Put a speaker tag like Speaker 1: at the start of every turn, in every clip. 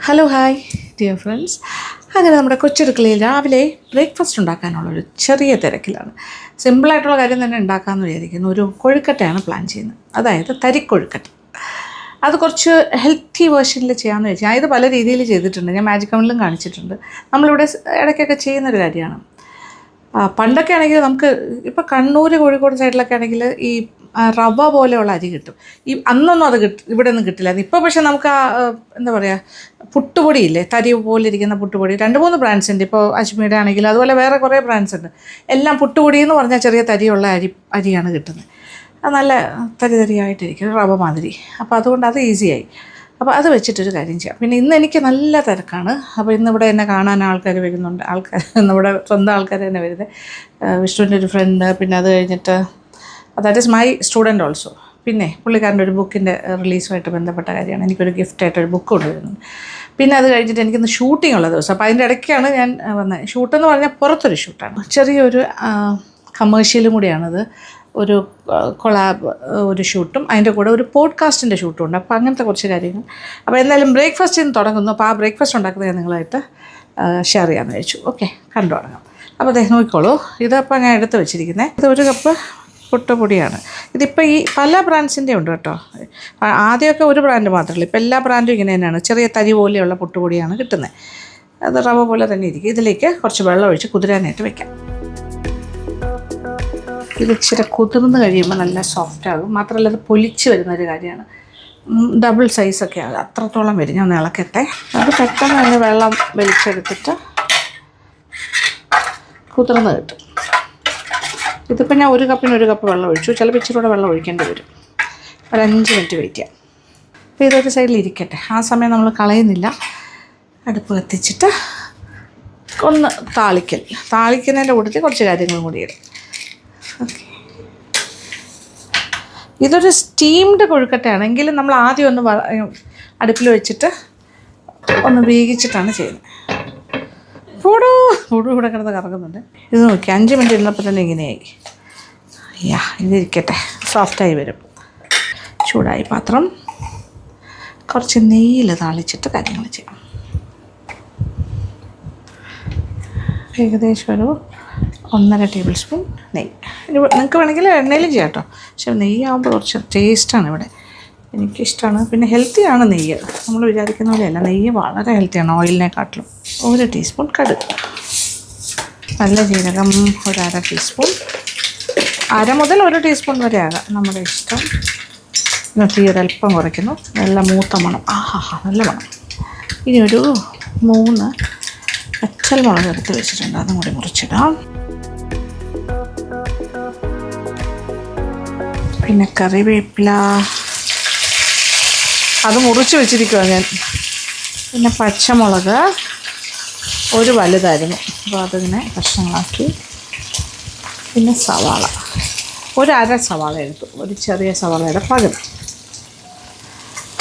Speaker 1: Hello hi dear friends. അങ്ങനെ നമ്മുടെ കൊച്ചടുക്കളയിൽ രാവിലെ ബ്രേക്ക്ഫാസ്റ്റ് ഉണ്ടാക്കാനുള്ളൊരു ചെറിയ തിരക്കിലാണ്. സിമ്പിളായിട്ടുള്ള കാര്യം തന്നെ ഉണ്ടാക്കാമെന്ന് വിചാരിക്കുന്നു. ഒരു കൊഴുക്കട്ടയാണ് പ്ലാൻ ചെയ്യുന്നത്, അതായത് തരിക്കൊഴുക്കട്ട. അത് കുറച്ച് ഹെൽത്തി വേർഷനിൽ ചെയ്യാമെന്ന് വെച്ചാൽ ഇത് പല രീതിയിൽ ചെയ്തിട്ടുണ്ട്. ഞാൻ മാജിക് കമലിലും കാണിച്ചിട്ടുണ്ട്. നമ്മളിവിടെ ഇടയ്ക്കൊക്കെ ചെയ്യുന്നൊരു കാര്യമാണ്. പണ്ടൊക്കെ ആണെങ്കിൽ നമുക്ക് ഇപ്പോൾ കണ്ണൂർ കോഴിക്കോട് സൈഡിലൊക്കെ ആണെങ്കിൽ ഈ റവ പോലെയുള്ള അരി കിട്ടും. അന്നൊന്നും അത് ഇവിടെ ഒന്നും കിട്ടില്ലായിരുന്നു. ഇപ്പോൾ പക്ഷേ നമുക്ക് എന്താ പറയുക, പുട്ടുപൊടിയില്ലേ, തരി പോലെ ഇരിക്കുന്ന പുട്ടുപൊടി 2-3 ബ്രാൻഡ്സ് ഉണ്ട്. ഇപ്പോൾ അജ്മീയുടെ ആണെങ്കിൽ അതുപോലെ വേറെ കുറേ ബ്രാൻഡ്സ് ഉണ്ട്. എല്ലാം പുട്ടുപൊടി എന്ന് പറഞ്ഞാൽ ചെറിയ തരിയുള്ള അരിയാണ് കിട്ടുന്നത്. അത് നല്ല തരിയായിട്ടിരിക്കും, റവ മാതിരി. അപ്പോൾ അതുകൊണ്ട് അത് ഈസിയായി. അപ്പോൾ അത് വെച്ചിട്ടൊരു കാര്യം ചെയ്യാം. പിന്നെ ഇന്ന് എനിക്ക് നല്ല തിരക്കാണ്. അപ്പോൾ ഇന്നിവിടെ എന്നെ കാണാൻ ആൾക്കാർ വരുന്നുണ്ട്. നമ്മുടെ സ്വന്തം ആൾക്കാർ തന്നെ വരുന്നത്. വിഷ്ണുവിൻ്റെ ഒരു ഫ്രണ്ട്, പിന്നെ അത് കഴിഞ്ഞിട്ട് that is my student also. പിന്നെ പുള്ളിക്കാരൻ്റെ ഒരു ബുക്കിൻ്റെ റിലീസുമായിട്ട് ബന്ധപ്പെട്ട കാര്യമാണ്. എനിക്കൊരു ഗിഫ്റ്റായിട്ടൊരു ബുക്ക് കൊണ്ടുവരുന്നുണ്ട്. പിന്നെ അത് കഴിഞ്ഞിട്ട് എനിക്കിന്ന് ഷൂട്ടിംഗ് ഉള്ള ദിവസം. അപ്പോൾ അതിൻ്റെ ഇടയ്ക്കാണ് ഞാൻ വന്നത്. ഷൂട്ടെന്ന് പറഞ്ഞാൽ പുറത്തൊരു ഷൂട്ടാണ്, ചെറിയൊരു കമേഴ്ഷ്യലും കൂടിയാണത്. ഒരു കൊളാബ് ഒരു ഷൂട്ടും അതിൻ്റെ കൂടെ ഒരു പോഡ്കാസ്റ്റിൻ്റെ ഷൂട്ടും ഉണ്ട്. അപ്പോൾ അങ്ങനത്തെ കുറച്ച് കാര്യങ്ങൾ. അപ്പോൾ എന്തായാലും ബ്രേക്ക്ഫാസ്റ്റിൽ നിന്ന് തുടങ്ങുന്നു. അപ്പോൾ ആ ബ്രേക്ക്ഫാസ്റ്റ് ഉണ്ടാക്കുന്നത് ഞാൻ നിങ്ങളായിട്ട് ഷെയർ ചെയ്യാമെന്ന് വെച്ചു. ഓക്കെ, കണ്ടു തുടങ്ങാം. അപ്പോൾ അദ്ദേഹം നോക്കിക്കോളൂ. ഇതപ്പോൾ ഞാൻ എടുത്ത് വെച്ചിരിക്കുന്നത് ഇത് 1 കപ്പ് പുട്ടുപൊടിയാണ്. ഇതിപ്പോൾ ഈ പല ബ്രാൻഡ്സിൻ്റെ ഉണ്ട് കേട്ടോ. ആദ്യമൊക്കെ ഒരു ബ്രാൻഡ് മാത്രമല്ല, ഇപ്പോൾ എല്ലാ ബ്രാൻഡും ഇങ്ങനെ തന്നെയാണ്. ചെറിയ തരി പോലെയുള്ള പുട്ടുപൊടിയാണ് കിട്ടുന്നത്. അത് റവ പോലെ തന്നെ ഇരിക്കും. ഇതിലേക്ക് കുറച്ച് വെള്ളം ഒഴിച്ച് കുതിരാനായിട്ട് വെക്കാം. ഇത് ഇച്ചിരി കുതിർന്ന് കഴിയുമ്പോൾ നല്ല സോഫ്റ്റ് ആകും. മാത്രമല്ല അത് പൊലിച്ച് വരുന്നൊരു കാര്യമാണ്. ഡബിൾ സൈസൊക്കെ ആകും, അത്രത്തോളം വരും. ഞാൻ ഇളക്കട്ടെ. അത് പെട്ടെന്ന് തന്നെ വെള്ളം വലിച്ചെടുത്തിട്ട് കുതിർന്ന് കിട്ടും. ഇതിപ്പോൾ ഞാൻ 1 കപ്പിന് 1 കപ്പ് വെള്ളം ഒഴിച്ചു. ചിലപ്പോൾ ഇച്ചിരി കൂടെ വെള്ളം ഒഴിക്കേണ്ടി വരും. ഒരു 5 മിനിറ്റ് വെയിറ്റ് ചെയ്യാം. അപ്പോൾ ഇതൊരു സൈഡിൽ ഇരിക്കട്ടെ. ആ സമയം നമ്മൾ കളയുന്നില്ല. അടുപ്പ് കത്തിച്ചിട്ട് ഒന്ന് താളിക്കുന്നതിൻ്റെ കൂട്ടത്തിൽ കുറച്ച് കാര്യങ്ങളും കൂടി ഇടും. ഓക്കെ, ഇതൊരു സ്റ്റീംഡ് കൊഴുക്കട്ടയാണെങ്കിലും നമ്മൾ ആദ്യം ഒന്ന് അടുപ്പിൽ വെച്ചിട്ട് ഒന്ന് വേവിച്ചിട്ടാണ് ചെയ്യുന്നത്. ഇവിടെ കിടന്ന് കറങ്ങുന്നുണ്ട്. ഇത് നോക്കി 5 മിനിറ്റ് ഇരുന്നപ്പോൾ തന്നെ ഇങ്ങനെയായി. ഇതിരിക്കട്ടെ, സോഫ്റ്റായി വരും. ചൂടായി പാത്രം. കുറച്ച് നെയ്യിൽ താളിച്ചിട്ട് കാര്യങ്ങൾ ചെയ്യാം. ഏകദേശം ഒരു 1.5 ടേബിൾ സ്പൂൺ നെയ്യ്. നിങ്ങൾക്ക് വേണമെങ്കിൽ എണ്ണയിലും ചെയ്യാം കേട്ടോ. പക്ഷെ നെയ്യാകുമ്പോൾ കുറച്ച് ടേസ്റ്റാണ് ഇവിടെ, എനിക്കിഷ്ടമാണ്. പിന്നെ ഹെൽത്തിയാണ് നെയ്യ്, നമ്മൾ വിചാരിക്കുന്ന പോലെയല്ല. നെയ്യ് വളരെ ഹെൽത്തിയാണ് ഓയിലിനെക്കാട്ടിലും. 1 ടീസ്പൂൺ കടുക്, നല്ല ജീരകം 1/2 ടീസ്പൂൺ, 1/2 മുതൽ 1 ടീസ്പൂൺ വരെ ആകാം, നമ്മുടെ ഇഷ്ടം. പിന്നെ തീരൽപ്പം കുറയ്ക്കുന്നു. നല്ല മൂത്ത മണം, നല്ല മണം. ഇനി ഒരു 3 പച്ചമുളക് എടുത്ത് വെച്ചിട്ടുണ്ട്, അതും കൂടി മുറിച്ചിടാം. പിന്നെ കറിവേപ്പില അത് മുറിച്ച് വെച്ചിരിക്കുകയാണ് ഞാൻ. പിന്നെ പച്ചമുളക് ഒരു വലുതായിരുന്നു, അപ്പോൾ അതിങ്ങനെ കഷ്ണങ്ങളാക്കി. പിന്നെ സവാള 1/2 സവാള എടുത്തു, ഒരു ചെറിയ സവാളയുടെ പകുതി.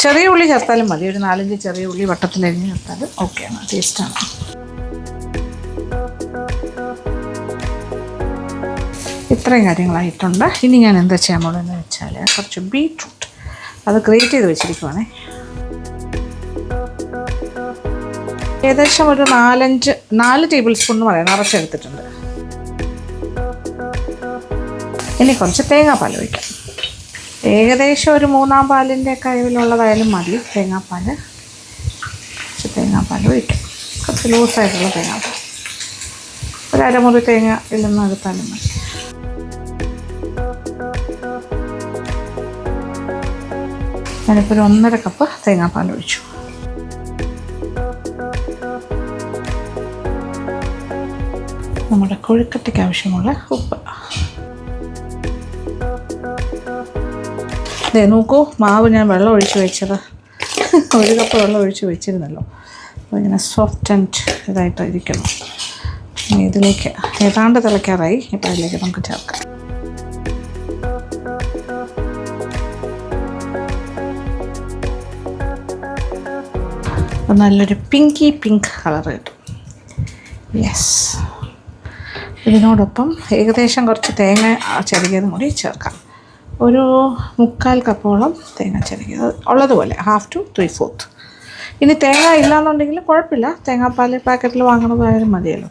Speaker 1: ചെറിയ ഉള്ളി ചേർത്താലും മതി, ഒരു 4-5 ചെറിയ ഉള്ളി വട്ടത്തിലരിഞ്ഞ് ചേർത്താലും ഓക്കെയാണ്, ടേസ്റ്റാണ്. ഇത്രയും കാര്യങ്ങളായിട്ടുണ്ട്. ഇനി ഞാൻ എന്താ ചെയ്യാൻ പോകുന്നതെന്ന് വെച്ചാൽ കുറച്ച് ബീറ്റ്റൂട്ട് അത് ഗ്രേറ്റ് ചെയ്ത് വെച്ചിരിക്കുവാണേ. ഏകദേശം ഒരു 4 ടേബിൾ സ്പൂൺ എന്ന് പറയാം, നിറച്ചെടുത്തിട്ടുണ്ട്. ഇനി കുറച്ച് തേങ്ങാപ്പാൽ ഒഴിക്കാം. ഏകദേശം ഒരു 3-ാം പാലിൻ്റെ കഴിവിലുള്ളതായാലും മതി തേങ്ങാപ്പാൽ. കുറച്ച് തേങ്ങാപ്പാൽ ഒഴിക്കാം, കുറച്ച് ലൂസായിട്ടുള്ള തേങ്ങാപ്പാൽ. ഒരു 1/2 മുറി തേങ്ങ ഇല്ലെന്ന് എടുത്താലും മതി. ഞാനിപ്പോൾ ഒരു 1.5 കപ്പ് തേങ്ങാപ്പാൽ ഒഴിച്ചു. നമ്മുടെ കൊഴുക്കട്ടയ്ക്ക് ആവശ്യമുള്ള ഉപ്പ്. നോക്കൂ, മാവ് ഞാൻ വെള്ളം ഒഴിച്ച് വെച്ചത് 1 കപ്പ് വെള്ളം ഒഴിച്ച് വെച്ചിരുന്നല്ലോ. അപ്പോൾ ഇങ്ങനെ സോഫ്റ്റ് ആൻഡ് ഇതായിട്ട് ഇരിക്കണം. ഇതിലേക്ക് ഏതാണ്ട് തിളയ്ക്കാറായി. ഇപ്പോൾ അതിലേക്ക് നമുക്ക് ചേർക്കാം. നല്ലൊരു പിങ്ക് കളർ കിട്ടും. യെസ്, ഇതിനോടൊപ്പം ഏകദേശം കുറച്ച് തേങ്ങ ചിരകിയതും കൂടി ചേർക്കാം. ഒരു 3/4 കപ്പോളം തേങ്ങ ചിരകിയത് ഉള്ളതുപോലെ, 1/2 to 3/4. ഇനി തേങ്ങ ഇല്ലയെന്നുണ്ടെങ്കിൽ കുഴപ്പമില്ല, തേങ്ങാപ്പാൽ പാക്കറ്റിൽ വാങ്ങണതായാലും മതിയല്ലോ.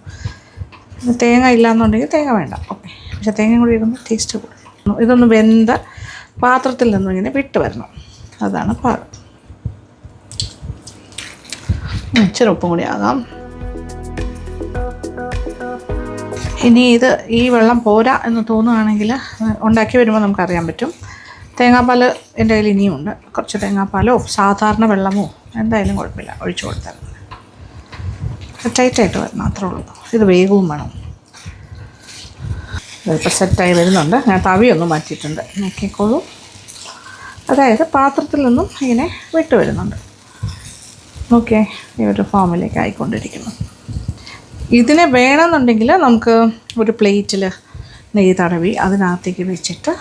Speaker 1: തേങ്ങ ഇല്ലയെന്നുണ്ടെങ്കിൽ തേങ്ങ വേണ്ട, ഓക്കെ. പക്ഷേ തേങ്ങ കൂടി ഇടുമ്പോൾ ടേസ്റ്റ് കൂടും. ഇതൊന്ന് വെന്ത പാത്രത്തിൽ നിന്നും ഇങ്ങനെ വിട്ട് വരണം, അതാണ് പാകം. ഇച്ചിരി ഉപ്പും കൂടി ആകാം. ഇനി ഈ വെള്ളം പോരാ എന്ന് തോന്നുകയാണെങ്കിൽ ഉണ്ടാക്കി വരുമ്പോൾ നമുക്കറിയാൻ പറ്റും. തേങ്ങാപ്പാൽ എൻ്റെ കയ്യിൽ ഇനിയുമുണ്ട്. കുറച്ച് തേങ്ങാപ്പാലോ സാധാരണ വെള്ളമോ എന്തായാലും കുഴപ്പമില്ല, ഒഴിച്ചു കൊടുത്താൽ ടൈറ്റായിട്ട് വരണം, അത്രേ ഉള്ളൂ. ഇത് വേഗവും വേണം. ഇതിപ്പോൾ സെറ്റായി വരുന്നുണ്ട്. ഞാൻ തവിയൊന്നും മാറ്റിയിട്ടുണ്ട്, നോക്കിക്കോളൂ. അതായത് പാത്രത്തിൽ നിന്നും ഇങ്ങനെ വിട്ട് വരുന്നുണ്ട്. ഓക്കെ, ഈ ഒരു ഫോമിലേക്ക് ആയിക്കൊണ്ടിരിക്കുന്നു. ഇതിനെ വേണമെന്നുണ്ടെങ്കിൽ നമുക്ക് ഒരു പ്ലേറ്റിൽ നെയ്യ് തടവി അതിനകത്തേക്ക് വെച്ചിട്ട്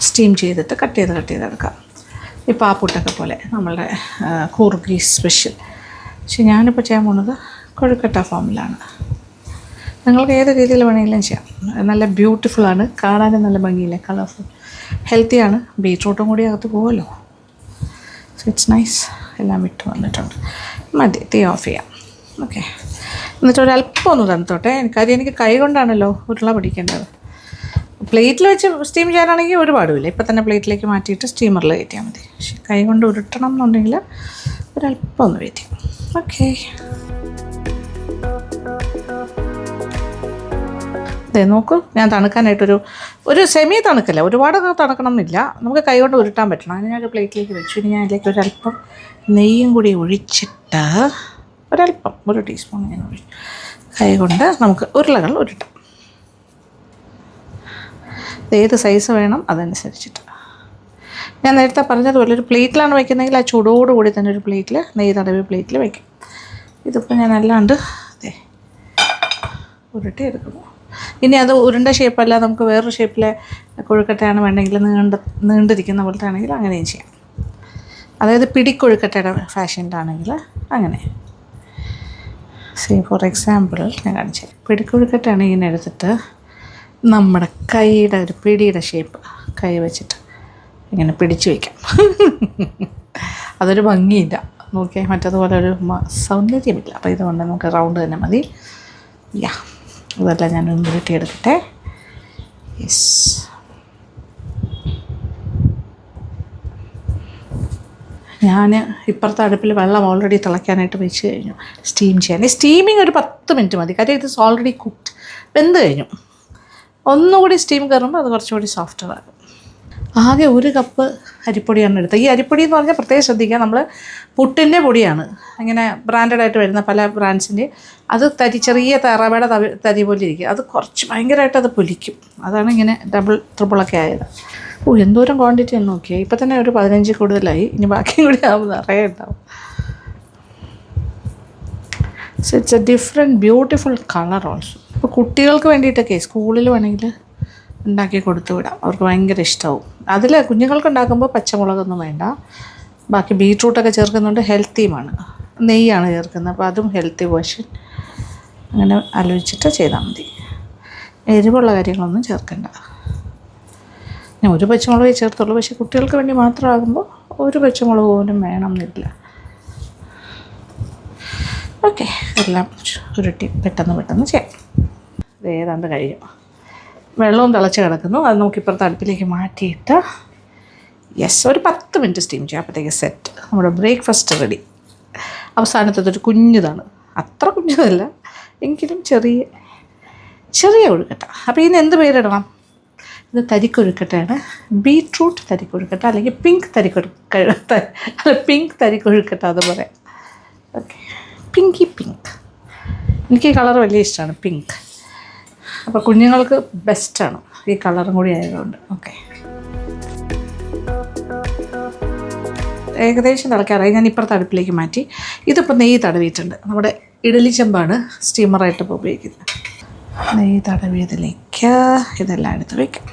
Speaker 1: സ്റ്റീം ചെയ്തിട്ട് കട്ട് ചെയ്തെടുക്കാം. ഈ പാപ്പുട്ടൊക്കെ പോലെ നമ്മളുടെ കൂർഗി സ്പെഷ്യൽ. പക്ഷെ ഞാനിപ്പോൾ ചെയ്യാൻ പോകുന്നത് കൊഴുക്കട്ട ഫോമിലാണ്. നിങ്ങൾക്ക് ഏത് രീതിയിൽ വേണമെങ്കിലും ചെയ്യാം. നല്ല ബ്യൂട്ടിഫുള്ളാണ്, കാണാനും നല്ല ഭംഗിയില്ലേ, കളർഫുൾ, ഹെൽത്തിയാണ്. ബീറ്റ്റൂട്ടും കൂടി അകത്ത് പോകുമല്ലോ. So it's nice. എല്ലാം വിട്ട് വന്നിട്ടുണ്ട്. മതി, തീ ഓഫ് ചെയ്യാം. ഓക്കെ, എന്നിട്ട് ഒരല്പം ഒന്ന് തണുത്തോട്ടെ. കാര്യം എനിക്ക് കൈ കൊണ്ടാണല്ലോ ഉരുള പിടിക്കേണ്ടത്. പ്ലേറ്റിൽ വെച്ച് സ്റ്റീം ചെയ്യാനാണെങ്കിൽ ഒരുപാടുമില്ല, ഇപ്പം തന്നെ പ്ലേറ്റിലേക്ക് മാറ്റിയിട്ട് സ്റ്റീമറിൽ കയറ്റിയാൽ മതി. പക്ഷേ കൈ കൊണ്ട് ഉരുട്ടണം എന്നുണ്ടെങ്കിൽ ഒരല്പം ഒന്ന് വെയിറ്റ് ചെയ്യാം. ഓക്കെ, അതെ നോക്കൂ, ഞാൻ തണുക്കാനായിട്ടൊരു സെമി തണുക്കല്ല, ഒരുപാട് തണുക്കണം എന്നില്ല, നമുക്ക് കൈ കൊണ്ട് ഉരുട്ടാൻ പറ്റണം. അതിന് ഞാനൊരു പ്ലേറ്റിലേക്ക് വെച്ചു. ഇനി ഞാൻ അതിലേക്ക് ഒരല്പം നെയ്യും കൂടി ഒഴിച്ചിട്ട് ഒരല്പം, 1 ടീസ്പൂൺ ഇങ്ങനെ ഒഴിച്ചു കൈ കൊണ്ട് നമുക്ക് ഉരുളകൾ ഉരുട്ടാം. ഏത് സൈസ് വേണം അതനുസരിച്ചിട്ട്. ഞാൻ നേരത്തെ പറഞ്ഞതുപോലെ ഒരു പ്ലേറ്റിലാണ് വയ്ക്കുന്നതെങ്കിൽ ആ ചൂടോടുകൂടി തന്നെ ഒരു പ്ലേറ്റിൽ നെയ്യ് തടവി പ്ലേറ്റിൽ വയ്ക്കും. ഇതിപ്പോൾ ഞാൻ അല്ലാണ്ട് അതെ ഉരുട്ടി എടുക്കുന്നു. ഇനി അത് ഉരുണ്ട ഷേപ്പല്ല, നമുക്ക് വേറൊരു ഷേപ്പിലെ കൊഴുക്കട്ടയാണ് വേണമെങ്കിൽ നീണ്ടിരിക്കുന്ന പോലത്തെ ആണെങ്കിൽ അങ്ങനെയും ചെയ്യാം. അതായത് പിടിക്കൊഴുക്കട്ടയുടെ ഫാഷനിലാണെങ്കിൽ അങ്ങനെ. ഫോർ എക്സാമ്പിൾ ഞാൻ കാണിച്ചു, പിടിക്കൊഴുക്കട്ടയാണ് ഇങ്ങനെ എടുത്തിട്ട് നമ്മുടെ കൈയുടെ ഒരു പിടിയുടെ ഷേപ്പ് കൈ വെച്ചിട്ട് ഇങ്ങനെ പിടിച്ചു വയ്ക്കാം. അതൊരു ഭംഗിയില്ല, നോക്കിയാൽ മറ്റതുപോലെ ഒരു സൗന്ദര്യമില്ല. അപ്പോൾ ഇതുകൊണ്ട് നമുക്ക് റൗണ്ട് തന്നെ മതി. ഇതെല്ലാം ഞാൻ ഉരുട്ടിയെടുക്കട്ടെ. യെസ്, ഞാൻ ഇപ്പുറത്തെ അടുപ്പിൽ വെള്ളം ഓൾറെഡി തിളയ്ക്കാനായിട്ട് വെച്ച് കഴിഞ്ഞു, സ്റ്റീം ചെയ്യാൻ. സ്റ്റീമിങ് ഒരു 10 മിനിറ്റ് മതി, കാര്യം ഇത് ഓൾറെഡി കുക്ക്ഡ്, വെന്ത് കഴിഞ്ഞു. ഒന്നുകൂടി സ്റ്റീം കയറുമ്പോൾ അത് കുറച്ചുകൂടി സോഫ്റ്ററാകും. ആകെ 1 കപ്പ് അരിപ്പൊടിയാണ് എടുത്തത്. ഈ അരിപ്പൊടി എന്ന് പറഞ്ഞാൽ പ്രത്യേകം ശ്രദ്ധിക്കുക, നമ്മൾ പുട്ടിൻ്റെ പൊടിയാണ്, ഇങ്ങനെ ബ്രാൻഡഡായിട്ട് വരുന്ന പല ബ്രാൻഡ്സിൻ്റെ. അത് ചെറിയ റവയുടെ തരി പോലെ ഇരിക്കും, അത് കുറച്ച് ഭയങ്കരമായിട്ട് അത് പൊലിക്കും. അതാണ് ഇങ്ങനെ ഡബിൾ ട്രിപ്പിളൊക്കെ ആയത്. എന്തോരം ക്വാണ്ടിറ്റി എന്ന് നോക്കിയാൽ ഇപ്പം തന്നെ ഒരു 15 കൂടുതലായി. ഇനി ബാക്കിയും കൂടി ആകുമ്പോൾ നിറയെ ഉണ്ടാവും. So it's A different beautiful colour also. ഇപ്പോൾ കുട്ടികൾക്ക് വേണ്ടിയിട്ടൊക്കെ സ്കൂളിൽ വേണമെങ്കിൽ ഉണ്ടാക്കി കൊടുത്തു വിടാം, അവർക്ക് ഭയങ്കര ഇഷ്ടമാവും. അതിൽ കുഞ്ഞുങ്ങൾക്ക് ഉണ്ടാക്കുമ്പോൾ പച്ചമുളകൊന്നും വേണ്ട, ബാക്കി ബീറ്റ്റൂട്ടൊക്കെ ചേർക്കുന്നുണ്ട്, ഹെൽത്തിയുമാണ്. നെയ്യാണ് ചേർക്കുന്നത്, അപ്പോൾ അതും ഹെൽത്തി വേർഷൻ. അങ്ങനെ ആലോചിച്ചിട്ട് ചെയ്താൽ മതി. എരിവുള്ള കാര്യങ്ങളൊന്നും ചേർക്കണ്ട. ഞാൻ 1 പച്ചമുളകേ ചേർത്തുള്ളൂ, പക്ഷേ കുട്ടികൾക്ക് വേണ്ടി മാത്രമാകുമ്പോൾ 1 പച്ചമുളക് പോലും വേണമെന്നില്ല. ഓക്കെ, എല്ലാം ഉരുട്ടി പെട്ടെന്ന് ചെയ്യാം. ഇത് ഏതാണ്ട് കഴിയും. വെള്ളവും തിളച്ച് കിടക്കുന്നു, അത് നമുക്ക് ഇപ്പുറത്തെ അടുപ്പിലേക്ക് മാറ്റിയിട്ട് ഒരു 10 മിനിറ്റ് സ്റ്റീം ചെയ്യാം. അപ്പോഴത്തേക്ക് സെറ്റ്, നമ്മുടെ ബ്രേക്ക്ഫാസ്റ്റ് റെഡി. അവസാനത്തതൊരു കുഞ്ഞതാണ്, അത്ര കുഞ്ഞതല്ല എങ്കിലും ചെറിയ കൊഴുക്കട്ട. അപ്പോൾ ഇതിന് എന്ത് പേരിടണം? ഇത് തരിക്കൊഴുക്കട്ടയാണ്, ബീറ്റ്റൂട്ട് തരിക്കൊഴുക്കട്ട, അല്ലെങ്കിൽ പിങ്ക് തരിക്കൊഴുക്കട്ട അത് പറയാം. Okay, pink. എനിക്ക് ഈ കളർ വലിയ ഇഷ്ടമാണ്, പിങ്ക്. അപ്പോൾ കുഞ്ഞുങ്ങൾക്ക് ബെസ്റ്റാണ് ഈ കളറും കൂടി ആയതുകൊണ്ട്. ഓക്കെ, ഏകദേശം തിളക്കാറായി. ഞാൻ ഇപ്പുറത്തെ അടുപ്പിലേക്ക് മാറ്റി. ഇതിപ്പോൾ നെയ്യ് തടവിയിട്ടുണ്ട്. നമ്മുടെ ഇഡലി ചെമ്പാണ് സ്റ്റീമറായിട്ട് ഇപ്പോൾ ഉപയോഗിക്കുന്നത്. നെയ്യ് തടവിയതിലേക്ക് ഇതെല്ലാം എടുത്ത് വയ്ക്കാം.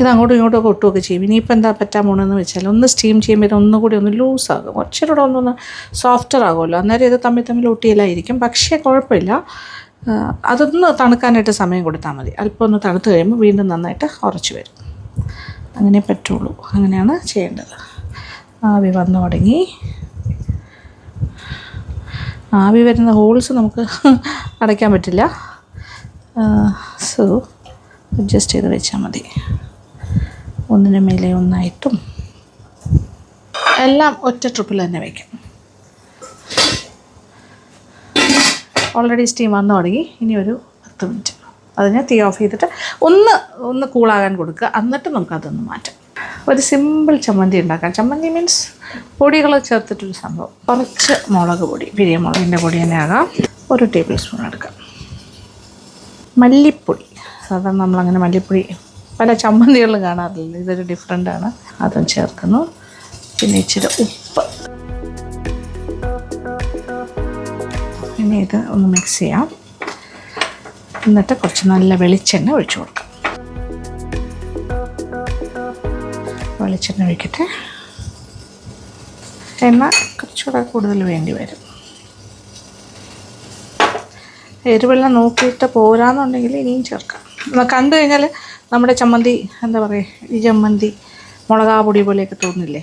Speaker 1: ഇത് അങ്ങോട്ടും ഇങ്ങോട്ടും ഒക്കെ ഒട്ടുമൊക്കെ ചെയ്യും. ഇനിയിപ്പോൾ എന്താ പറ്റാൻ പോകണമെന്ന് വെച്ചാൽ ഒന്ന് സ്റ്റീം ചെയ്യുമ്പോൾ ഒന്നുകൂടി ഒന്ന് ലൂസാകും, കുറച്ചുകൂടെ ഒന്നൊന്ന് സോഫ്റ്റർ ആകുമല്ലോ. അന്നേരം ഇത് തമ്മിൽ ഒട്ടിയില്ലായിരിക്കും. പക്ഷേ കുഴപ്പമില്ല, അതൊന്ന് തണുക്കാനായിട്ട് സമയം കൊടുത്താൽ മതി. അല്പം ഒന്ന് തണുത്ത് കഴിയുമ്പോൾ വീണ്ടും നന്നായിട്ട് ഉറച്ച് വരും. അങ്ങനെ പറ്റുള്ളൂ. അങ്ങനെയാണ് ചെയ്യേണ്ടത്. ആവി വന്നു തുടങ്ങി. ആവി വരുന്ന ഹോൾസ് നമുക്ക് അടയ്ക്കാൻ പറ്റില്ല. സോ അഡ്ജസ്റ്റ് ചെയ്ത് വെച്ചാൽ മതി. ഒന്നിന് മേലെ ഒന്നായിട്ടും എല്ലാം ഒറ്റ ട്രിപ്പിൽ തന്നെ വയ്ക്കാം. ഓൾറെഡി സ്റ്റീം വന്നു തുടങ്ങി. ഇനി ഒരു 10 മിനിറ്റ് അതിനെ തീ ഓഫ് ചെയ്തിട്ട് ഒന്ന് കൂളാകാൻ കൊടുക്കുക. എന്നിട്ട് നമുക്കതൊന്ന് മാറ്റാം. ഒരു സിമ്പിൾ ചമ്മന്തി ഉണ്ടാക്കാം. ചമ്മന്തി മീൻസ് പൊടികൾ ചേർത്തിട്ടൊരു സംഭവം. കുറച്ച് മുളക് പൊടി, പിരിയമുളകിൻ്റെ പൊടി തന്നെ ആകാം. 1 ടേബിൾ സ്പൂൺ എടുക്കാം. മല്ലിപ്പൊടി, സാധാരണ നമ്മളങ്ങനെ മല്ലിപ്പൊടി പല ചമ്മന്തികളിലും കാണാറില്ല. ഇതൊരു ഡിഫറെൻ്റാണ്. അതും ചേർക്കുന്നു. പിന്നെ ഇച്ചിരി ഉപ്പ്. ഇനി ഇത് ഒന്ന് മിക്സ് ചെയ്യാം. എന്നിട്ട് കുറച്ച് നല്ല വെളിച്ചെണ്ണ ഒഴിച്ചു കൊടുക്കാം. വെളിച്ചെണ്ണ ഒഴിക്കട്ടെ. എണ്ണ കുറച്ചുകൂടെ കൂടുതൽ വേണ്ടി വരും. എരിവെള്ളം നോക്കിയിട്ട് പോരാന്നുണ്ടെങ്കിൽ ഇനിയും ചേർക്കാം. കണ്ടു കഴിഞ്ഞാൽ നമ്മുടെ ചമ്മന്തി എന്താ പറയുക, ഈ ചമ്മന്തി മുളകാ പൊടി പോലെയൊക്കെ തോന്നില്ലേ?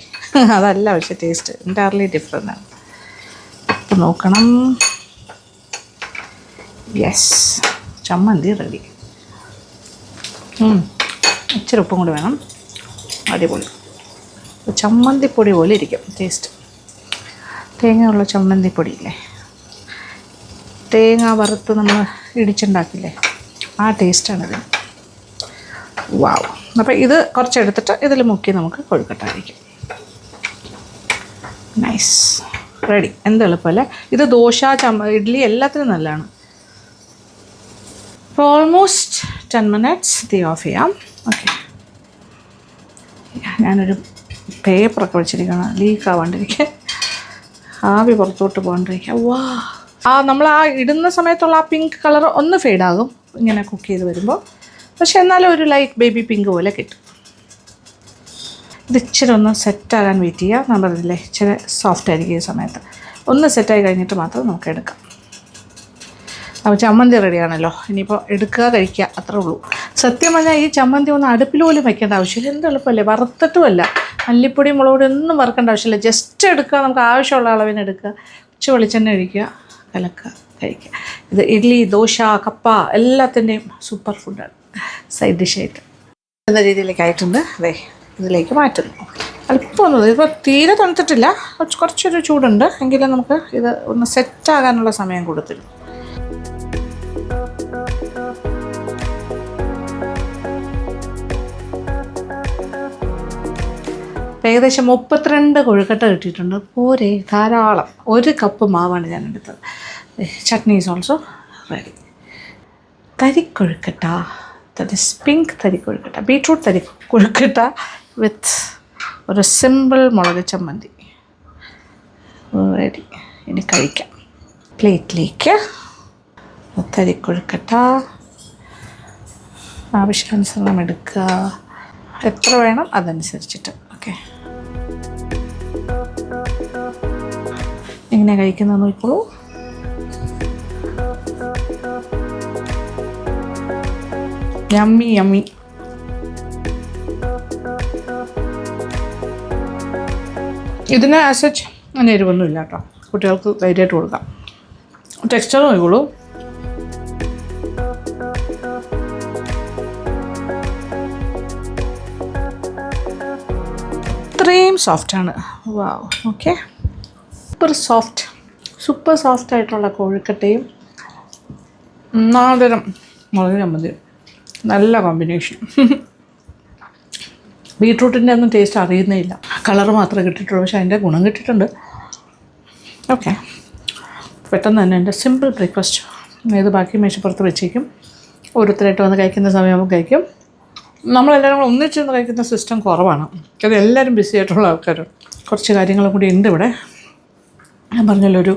Speaker 1: അതല്ല, പക്ഷേ ടേസ്റ്റ് എൻ്റയർലി ഡിഫറെൻ്റാണ്. ഉപ്പ് നോക്കണം. യെസ്, ചമ്മന്തി റെഡി. ഇച്ചിരി ഉപ്പും കൂടി വേണം. അടിപൊളി ചമ്മന്തിപ്പൊടി പോലെ ഇരിക്കും ടേസ്റ്റ്. തേങ്ങയുള്ള ചമ്മന്തിപ്പൊടിയില്ലേ, തേങ്ങ വറുത്ത് നമ്മൾ ഇടിച്ചുണ്ടാക്കില്ലേ, ആ ടേസ്റ്റാണിത്. വാവ്. അപ്പോൾ ഇത് കുറച്ചെടുത്തിട്ട് ഇതിൽ മുക്കി നമുക്ക് കൊഴുക്കട്ടായിരിക്കും. Nice, ready. എന്ത് എളുപ്പമല്ലേ ഇത്! ദോശ, ഇഡ്ഡലി എല്ലാത്തിനും നല്ലതാണ്. ഇപ്പോൾ ഓൾമോസ്റ്റ് 10 മിനിറ്റ്സ് തീ ഓഫ് ചെയ്യാം. ഓക്കെ, ഞാനൊരു പേപ്പറൊക്കെ വെച്ചിരിക്കണം ലീക്ക് ആവാണ്ടിരിക്കാൻ, ആവി പുറത്തോട്ട് പോകാണ്ടിരിക്കുക. വാ, നമ്മൾ ഇടുന്ന സമയത്തുള്ള ആ പിങ്ക് കളർ ഒന്ന് ഫെയ്ഡാകും ഇങ്ങനെ കുക്ക് ചെയ്ത് വരുമ്പോൾ. പക്ഷെ എന്നാലും ഒരു ലൈറ്റ് ബേബി പിങ്ക് പോലെ കിട്ടും. ഇത് ഇച്ചിരി ഒന്ന് സെറ്റാകാൻ വെയിറ്റ് ചെയ്യുക. ഞാൻ പറഞ്ഞില്ലേ ഇച്ചിരി സോഫ്റ്റ് ആയിരിക്കും ഈ സമയത്ത്. ഒന്ന് സെറ്റായി കഴിഞ്ഞിട്ട് മാത്രം നമുക്ക് എടുക്കാം. അപ്പോൾ ചമ്മന്തി റെഡിയാണല്ലോ. ഇനിയിപ്പോൾ എടുക്കുക, കഴിക്കുക, അത്രേ ഉള്ളൂ. സത്യം പറഞ്ഞാൽ ഈ ചമ്മന്തി ഒന്നും അടുപ്പിൽ പോലും വയ്ക്കേണ്ട ആവശ്യമില്ല. എന്ത് എളുപ്പമല്ലേ! വറുത്തിട്ടുമല്ല, മല്ലിപ്പൊടി മുളകുപൊടി ഒന്നും വറുക്കേണ്ട ആവശ്യമില്ല. ജസ്റ്റ് എടുക്കുക, നമുക്ക് ആവശ്യമുള്ള അളവിന് എടുക്കുക, കുറച്ച് വെളിച്ചെണ്ണ ഒഴിക്കുക, കലക്കുക, കഴിക്കുക. ഇത് ഇഡ്ഡലി, ദോശ, കപ്പ എല്ലാത്തിൻ്റെയും സൂപ്പർ ഫുഡാണ്. സൈഡ് ഡിഷായിട്ട് എന്ന രീതിയിലേക്ക് ആയിട്ടുണ്ട്. അതെ, ഇതിലേക്ക് മാറ്റുന്നു. അല്പമൊന്നും ഇപ്പോൾ തീരെ തണുത്തിട്ടില്ല, കുറച്ചൊരു ചൂടുണ്ട്. എങ്കിലും നമുക്ക് ഇത് ഒന്ന് സെറ്റാകാനുള്ള സമയം കൊടുത്തിരുന്നു. ഏകദേശം 32 കൊഴുക്കട്ട കിട്ടിയിട്ടുണ്ട്. പോരെ, ധാരാളം. 1 കപ്പ് മാവാണ് ഞാൻ എടുത്തത്. Chutney is also ready. Tharikozhukkatta, that is pink tharikozhukkatta, beetroot tharikozhukkatta with ഒരു സിമ്പിൾ മുളക് ചമ്മന്തി റെഡി. ഇനി കഴിക്കാം. പ്ലേറ്റിലേക്ക് തരിക്കൊഴുക്കട്ട ആവശ്യാനുസരണം എടുക്കുക. എത്ര വേണം അതനുസരിച്ചിട്ട്. ഓക്കെ, എങ്ങനെ കഴിക്കുന്നത് നോക്കിക്കോളൂ. Yummy yummy. ഇതിന് ആസ് സച്ച് അങ്ങനെ എരിവൊന്നുമില്ല കേട്ടോ. കുട്ടികൾക്ക് ധൈര്യമായിട്ട് കൊടുക്കാം. ടെക്സ്ചർ നോക്കിക്കോളൂ. ഇത്രയും സോഫ്റ്റാണ്. വാവ്. ഓക്കെ, സൂപ്പർ സോഫ്റ്റ് ആയിട്ടുള്ള കോഴിക്കട്ടയും നാടരം മുളക് ചമ്മന്തിയും നല്ല കോമ്പിനേഷൻ. ബീട്രൂട്ടിൻ്റെ ഒന്നും ടേസ്റ്റ് അറിയുന്നേ ഇല്ല. കളർ മാത്രമേ കിട്ടിയിട്ടുള്ളൂ, പക്ഷേ അതിൻ്റെ ഗുണം കിട്ടിയിട്ടുണ്ട്. ഓക്കെ, പെട്ടെന്ന് തന്നെ എൻ്റെ സിമ്പിൾ ബ്രേക്ക്ഫാസ്റ്റ്. ഇത് ബാക്കി മേശപ്പുറത്ത് വെച്ചേക്കും. ഓരോരുത്തരായിട്ട് വന്ന് കഴിക്കുന്ന സമയമാകുമ്പോൾ കഴിക്കും. നമ്മളെല്ലാവരും കൂടെ ഒന്നിച്ചൊന്ന് കഴിക്കുന്ന സിസ്റ്റം കുറവാണ്. അത് എല്ലാവരും ബിസി ആയിട്ടുള്ള ആൾക്കാരും. കുറച്ച് കാര്യങ്ങളും കൂടി ഉണ്ട് ഇവിടെ. ഞാൻ പറഞ്ഞല്ലോ, ഒരു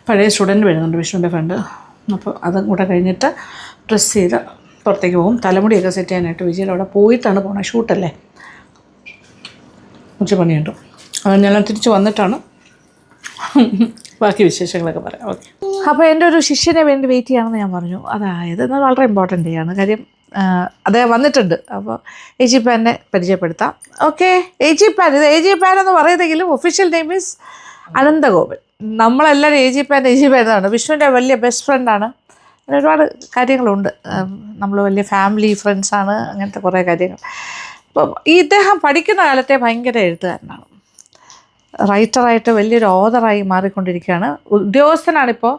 Speaker 1: പഴയ സ്റ്റുഡൻറ്റ് വരുന്നുണ്ട്, വിഷ്ണുവിൻ്റെ ഫ്രണ്ട്. അപ്പോൾ അതും കൂടെ കഴിഞ്ഞിട്ട് ഡ്രസ്സ് ചെയ്ത് പുറത്തേക്ക് പോകും. തലമുടിയൊക്കെ സെറ്റ് ചെയ്യാനായിട്ട് വിജയുടെ അവിടെ പോയിട്ടാണ് പോണത്. ഷൂട്ടല്ലേ, ഉച്ചപ്പണിയുണ്ട്. അത് ഞാൻ തിരിച്ച് വന്നിട്ടാണ് ബാക്കി വിശേഷങ്ങളൊക്കെ പറയാം. ഓക്കെ, അപ്പോൾ എൻ്റെ ഒരു ശിഷ്യനെ വേണ്ടി വെയിറ്റ് ചെയ്യാമെന്ന് ഞാൻ പറഞ്ഞു. അതായത് ഇത് വളരെ ഇമ്പോർട്ടൻ്റ് ആണ്. കാര്യം അദ്ദേഹം വന്നിട്ടുണ്ട്. അപ്പോൾ AG പാനെ പരിചയപ്പെടുത്താം. ഓക്കെ, AG പാൻ, ഇത് AG പാൻ എന്ന് പറയുന്നെങ്കിലും ഒഫീഷ്യൽ നെയിം ഈസ് അനന്തഗോപൻ. നമ്മളെല്ലാവരും AG പാൻ എന്നാണ്. വിഷ്ണുവിൻ്റെ വലിയ ബെസ്റ്റ് ഫ്രണ്ടാണ്. അങ്ങനെ ഒരുപാട് കാര്യങ്ങളുണ്ട്. നമ്മൾ വലിയ ഫാമിലി ഫ്രണ്ട്സാണ്, അങ്ങനത്തെ കുറേ കാര്യങ്ങൾ. അപ്പം ഇദ്ദേഹം പഠിക്കുന്ന കാലത്തെ ഭയങ്കര എഴുത്തുകാരനാണ്. റൈറ്ററായിട്ട് വലിയൊരു ഓതറായി മാറിക്കൊണ്ടിരിക്കുകയാണ്. ഉദ്യോഗസ്ഥനാണിപ്പോൾ,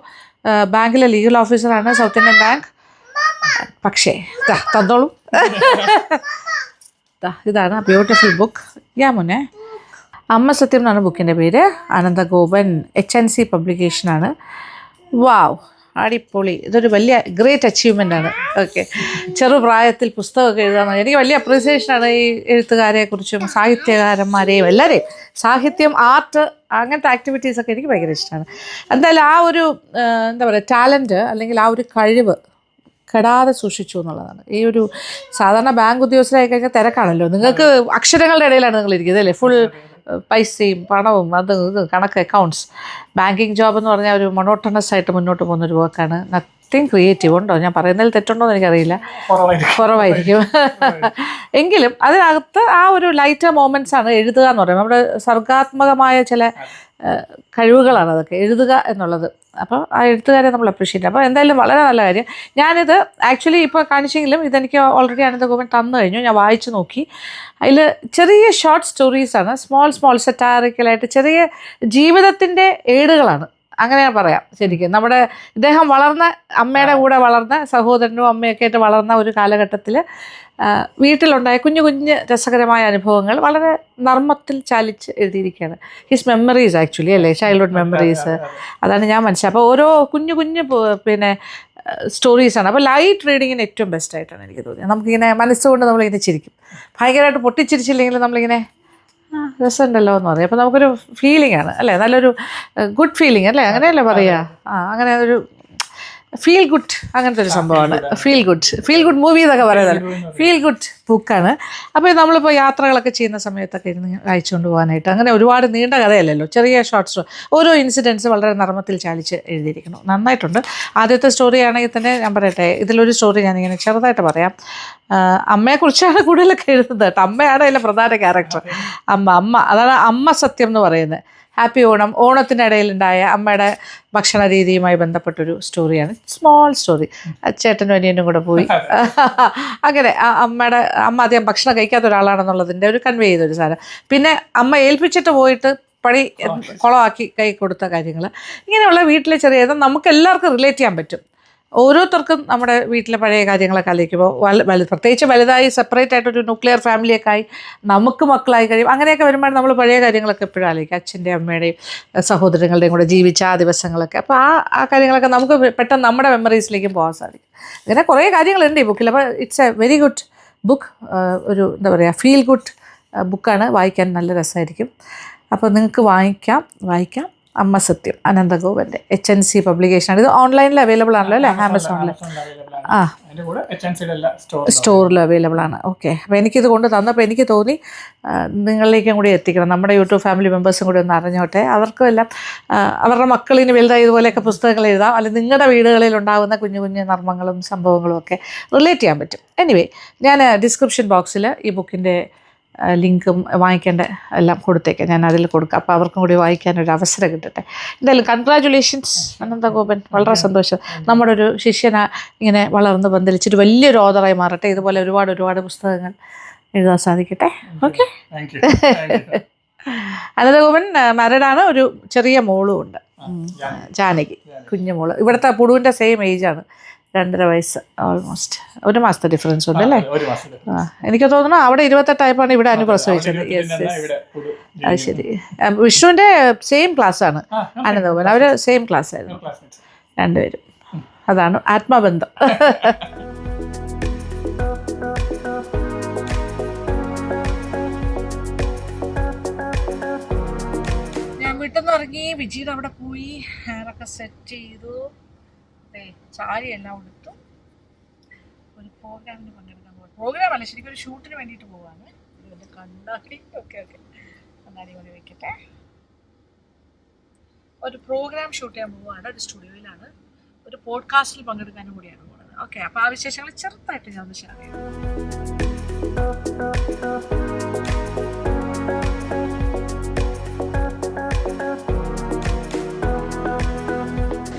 Speaker 1: ബാങ്കിലെ ലീഗൽ ഓഫീസറാണ്, സൗത്ത് ഇന്ത്യൻ ബാങ്ക്. പക്ഷേ തന്നോളൂ. ഇതാണ് ബ്യൂട്ടിഫുൾ ബുക്ക്. മുന്നേ അമ്മ സത്യം എന്നാണ് ബുക്കിൻ്റെ പേര്. അനന്തഗോപൻ, HNC പബ്ലിക്കേഷനാണ്. വാവ്, അടിപൊളി. ഇതൊരു വലിയ ഗ്രേറ്റ് അച്ചീവ്മെൻ്റാണ്. ഓക്കെ, ചെറുപ്രായത്തിൽ പുസ്തകമൊക്കെ എഴുതാമെന്ന് എനിക്ക് വലിയ അപ്രീസിയേഷനാണ് ഈ എഴുത്തുകാരെക്കുറിച്ചും സാഹിത്യകാരന്മാരെയും എല്ലാവരെയും. സാഹിത്യം, ആർട്ട്, അങ്ങനത്തെ ആക്ടിവിറ്റീസൊക്കെ എനിക്ക് ഭയങ്കര ഇഷ്ടമാണ്. എന്തായാലും ആ ഒരു എന്താ പറയുക, ടാലൻറ്റ് അല്ലെങ്കിൽ ആ ഒരു കഴിവ് കെടാതെ സൂക്ഷിച്ചു എന്നുള്ളതാണ്. ഈ ഒരു സാധാരണ ബാങ്ക് ഉദ്യോഗസ്ഥരായി കഴിഞ്ഞാൽ തിരക്കാണല്ലോ, നിങ്ങൾക്ക് അക്ഷരങ്ങളുടെ ഇടയിലാണ് നിങ്ങൾ ഇരിക്കുന്നത് അല്ലേ, ഫുൾ പൈസയും പണവും അത് കണക്ക്, അക്കൗണ്ട്സ്. ബാങ്കിങ് ജോബ് എന്ന് പറഞ്ഞാൽ ഒരു മൊണോട്ടണസ് ആയിട്ട് മുന്നോട്ട് പോകുന്നൊരു വർക്കാണ്. Nothing creative. ഉണ്ടോ, ഞാൻ പറയുന്നതിൽ തെറ്റുണ്ടോ എന്ന് എനിക്കറിയില്ല, കുറവായിരിക്കും. എങ്കിലും അതിനകത്ത് ആ ഒരു ലൈറ്റർ മൊമെൻറ്റ്സാണ് എഴുതുക എന്ന് പറയുന്നത്. നമ്മുടെ സർഗാത്മകമായ ചില കഴിവുകളാണ് അതൊക്കെ, എഴുതുക എന്നുള്ളത്. അപ്പോൾ ആ എഴുത്തുകാരെ നമ്മൾ അപ്രീഷിയേറ്റ് ചെയ്യും. അപ്പോൾ എന്തായാലും വളരെ നല്ല കാര്യം. ഞാനിത് ആക്ച്വലി ഇപ്പോൾ കാണിച്ചെങ്കിലും ഇതെനിക്ക് ഓൾറെഡി അനന്തഗോപൻ തന്നു കഴിഞ്ഞു. ഞാൻ വായിച്ചു നോക്കി. അതിൽ ചെറിയ ഷോർട്ട് സ്റ്റോറീസാണ്, സ്മോൾ സെറ്റാറിക്കലായിട്ട് ചെറിയ ജീവിതത്തിൻ്റെ ഏടുകളാണ്, അങ്ങനെ പറയാം. ശരിക്കും നമ്മുടെ ഇദ്ദേഹം വളർന്ന, അമ്മയുടെ കൂടെ വളർന്ന, സഹോദരനും അമ്മയൊക്കെ ആയിട്ട് വളർന്ന ഒരു കാലഘട്ടത്തിൽ വീട്ടിലുണ്ടായ കുഞ്ഞു രസകരമായ അനുഭവങ്ങൾ വളരെ നർമ്മത്തിൽ ചാലിച്ച് എഴുതിയിരിക്കുകയാണ്. ഹിസ് മെമ്മറീസ് ആക്ച്വലി അല്ലേ, ചൈൽഡ്ഹുഡ് മെമ്മറീസ്, അതാണ് ഞാൻ മനസ്സിലായത്. അപ്പോൾ ഓരോ കുഞ്ഞു പിന്നെ സ്റ്റോറീസാണ്. അപ്പോൾ ലൈറ്റ് റീഡിങ്ങിന് ഏറ്റവും ബെസ്റ്റായിട്ടാണ് എനിക്ക് തോന്നിയത്. നമുക്കിങ്ങനെ മനസ്സുകൊണ്ട് നമ്മളിങ്ങനെ ചിരിക്കും. ഭയങ്കരമായിട്ട് പൊട്ടിച്ചിരിച്ചില്ലെങ്കിൽ നമ്മളിങ്ങനെ രസമുണ്ടല്ലോ എന്ന് പറയും. അപ്പോൾ നമുക്കൊരു ഫീലിംഗ് ആണ് അല്ലേ, നല്ലൊരു ഗുഡ് ഫീലിംഗ് അല്ലേ, അങ്ങനെയല്ലേ പറയുക. അങ്ങനെ ഒരു ഫീൽ ഗുഡ്, അങ്ങനത്തെ ഒരു സംഭവമാണ്. ഫീൽ ഗുഡ് മൂവി എന്നൊക്കെ പറയുന്നത്, ഫീൽ ഗുഡ് ബുക്കാണ്. അപ്പോൾ നമ്മളിപ്പോൾ യാത്രകളൊക്കെ ചെയ്യുന്ന സമയത്തൊക്കെ ഇരുന്ന് അയച്ചുകൊണ്ട് പോകാനായിട്ട്, അങ്ങനെ ഒരുപാട് നീണ്ട കഥയല്ലല്ലോ, ചെറിയ ഷോർട്ട്സ്, ഓരോ ഇൻസിഡൻസ് വളരെ നർമ്മത്തിൽ ചാലിച്ച് എഴുതിയിരിക്കണം. നന്നായിട്ടുണ്ട്. ആദ്യത്തെ സ്റ്റോറി ആണെങ്കിൽ തന്നെ ഞാൻ പറയട്ടെ, ഇതിലൊരു സ്റ്റോറി ഞാനിങ്ങനെ ചെറുതായിട്ട് പറയാം. അമ്മയെക്കുറിച്ചാണ് കൂടുതലൊക്കെ എഴുതുന്നത് കേട്ടോ. അമ്മയാണ് അതിലെ പ്രധാന ക്യാരക്ടർ. അതാണ് അമ്മ സത്യം എന്ന് പറയുന്നത്. ഹാപ്പി ഓണം, ഓണത്തിനിടയിലുണ്ടായ അമ്മയുടെ ഭക്ഷണ രീതിയുമായി ബന്ധപ്പെട്ടൊരു സ്റ്റോറിയാണ്. Small story. ചേട്ടനും അനിയനും കൂടെ പോയി, അങ്ങനെ അമ്മ അധികം ഭക്ഷണം കഴിക്കാത്ത ഒരാളാണെന്നുള്ളതിൻ്റെ ഒരു കൺവേ ചെയ്തൊരു സാധനം. പിന്നെ അമ്മ ഏൽപ്പിച്ചിട്ട് പോയിട്ട് പണി കുളമാക്കി കൈ കൊടുത്ത കാര്യങ്ങൾ, ഇങ്ങനെയുള്ള വീട്ടിലെ ചെറിയ നമുക്ക് എല്ലാവർക്കും റിലേറ്റ് ചെയ്യാൻ പറ്റും. ഓരോരുത്തർക്കും നമ്മുടെ വീട്ടിലെ പഴയ കാര്യങ്ങളൊക്കെ ആലോചിക്കുമ്പോൾ പ്രത്യേകിച്ച് വലുതായി സെപ്പറേറ്റ് ആയിട്ടൊരു ന്യൂക്ലിയർ ഫാമിലിയൊക്കെ ആയി നമുക്ക് മക്കളായി കഴിയും. അങ്ങനെയൊക്കെ വരുമ്പോൾ നമ്മൾ പഴയ കാര്യങ്ങളൊക്കെ എപ്പോഴും ആലോചിക്കും, അച്ഛൻ്റെയും അമ്മയുടെയും സഹോദരങ്ങളുടെയും കൂടെ ജീവിച്ച ആ ദിവസങ്ങളൊക്കെ. അപ്പോൾ ആ കാര്യങ്ങളൊക്കെ നമുക്ക് പെട്ടെന്ന് നമ്മുടെ മെമ്മറീസിലേക്ക് പോകാൻ സാധിക്കും. അങ്ങനെ കുറേ കാര്യങ്ങളുണ്ട് ഈ ബുക്കിൽ. അപ്പോൾ it's A very good book. ഒരു എന്താ പറയുക, ഫീൽ ഗുഡ് ബുക്കാണ്. വായിക്കാൻ നല്ല രസമായിരിക്കും. അപ്പോൾ നിങ്ങൾക്ക് വായിക്കാം. അമ്മ സത്യം, അനന്തഗോപൻ്റെ HNC പബ്ലിക്കേഷനാണ്. ഇത് ഓൺലൈനിൽ അവൈലബിൾ ആണല്ലോ അല്ലേ, ആമസോണിൽ, സ്റ്റോറിൽ അവൈലബിൾ ആണ്. ഓക്കെ, അപ്പോൾ എനിക്കിത് കൊണ്ട് തന്നപ്പോൾ എനിക്ക് തോന്നി നിങ്ങളിലേക്കും കൂടി എത്തിക്കണം, നമ്മുടെ യൂട്യൂബ് ഫാമിലി മെമ്പേഴ്സും കൂടി ഒന്ന് അറിഞ്ഞോട്ടെ. അവർക്കും എല്ലാം അവരുടെ മക്കളിന് വലുതായി ഇതുപോലെയൊക്കെ പുസ്തകങ്ങൾ എഴുതാം, അല്ലെങ്കിൽ നിങ്ങളുടെ വീടുകളിൽ ഉണ്ടാകുന്ന കുഞ്ഞു നർമ്മങ്ങളും സംഭവങ്ങളും ഒക്കെ റിലേറ്റ് ചെയ്യാൻ പറ്റും. എനിവേ, ഞാൻ ഡിസ്ക്രിപ്ഷൻ ബോക്സിൽ ഈ ബുക്കിൻ്റെ ലിങ്കും വാങ്ങിക്കേണ്ട എല്ലാം കൊടുത്തേക്കാം, ഞാൻ അതിൽ കൊടുക്കാം. അപ്പോൾ അവർക്കും കൂടി വായിക്കാനൊരു അവസരം കിട്ടട്ടെ. എന്തായാലും കൺഗ്രാജുലേഷൻസ് അനന്തഗോപൻ, വളരെ സന്തോഷം. നമ്മുടെ ഒരു ശിഷ്യന ഇങ്ങനെ വളർന്ന് പന്തലിച്ചിട്ട് വലിയൊരു ഓതറായി മാറട്ടെ. ഇതുപോലെ ഒരുപാട് പുസ്തകങ്ങൾ എഴുതാൻ സാധിക്കട്ടെ. ഓക്കെ, അനന്തഗോപൻ മാരീഡാണ്, ഒരു ചെറിയ മോളും ഉണ്ട്, ജാനകി, കുഞ്ഞു മോള്. ഇവിടുത്തെ പുടുവിൻ്റെ സെയിം ഏജാണ്, 2.5 വയസ്സ്, ഓൾമോസ്റ്റ് 1 മാസത്തെ ഡിഫറൻസ് ഉണ്ട് അല്ലേ. എനിക്ക് തോന്നുന്നു അവിടെ 28 ഇവിടെ അനുപ്രസവിച്ചത്. അത് ശരി. വിഷ്ണുവിൻ്റെ സെയിം ക്ലാസ്സാണ് അനന്തഗോപൻ, അവർ സെയിം ക്ലാസ് ആയിരുന്നു രണ്ടുപേരും. അതാണ് ആത്മബന്ധം. ഞാൻ വീട്ടിൽ നിന്ന് ഇറങ്ങി, വിജയുടെ അവിടെ പോയി, ഹെയറൊക്കെ സെറ്റ് ചെയ്തു, സാരി എല്ലാം കൊടുത്തു. ഒരു പ്രോഗ്രാമിന് പങ്കെടുക്കാൻ പോകും. പ്രോഗ്രാമല്ല, ശരിക്കും ഒരു ഷൂട്ടിന് വേണ്ടിയിട്ട് പോവാണ്. ഇതിൻ്റെ കണ്ണാടി ഓക്കെ കണ്ണാടി കൊണ്ട് വെക്കട്ടെ. ഒരു പ്രോഗ്രാം ഷൂട്ട് ചെയ്യാൻ പോവുകയാണ്, ഒരു സ്റ്റുഡിയോയിലാണ്. ഒരു പോഡ്കാസ്റ്റിൽ പങ്കെടുക്കാനും കൂടിയാണ് പോകുന്നത്. ഓക്കെ, അപ്പോൾ ആ വിശേഷങ്ങൾ ചെറുതായിട്ട് ഞാൻ ഒന്ന് ഷെയർ ചെയ്യാം.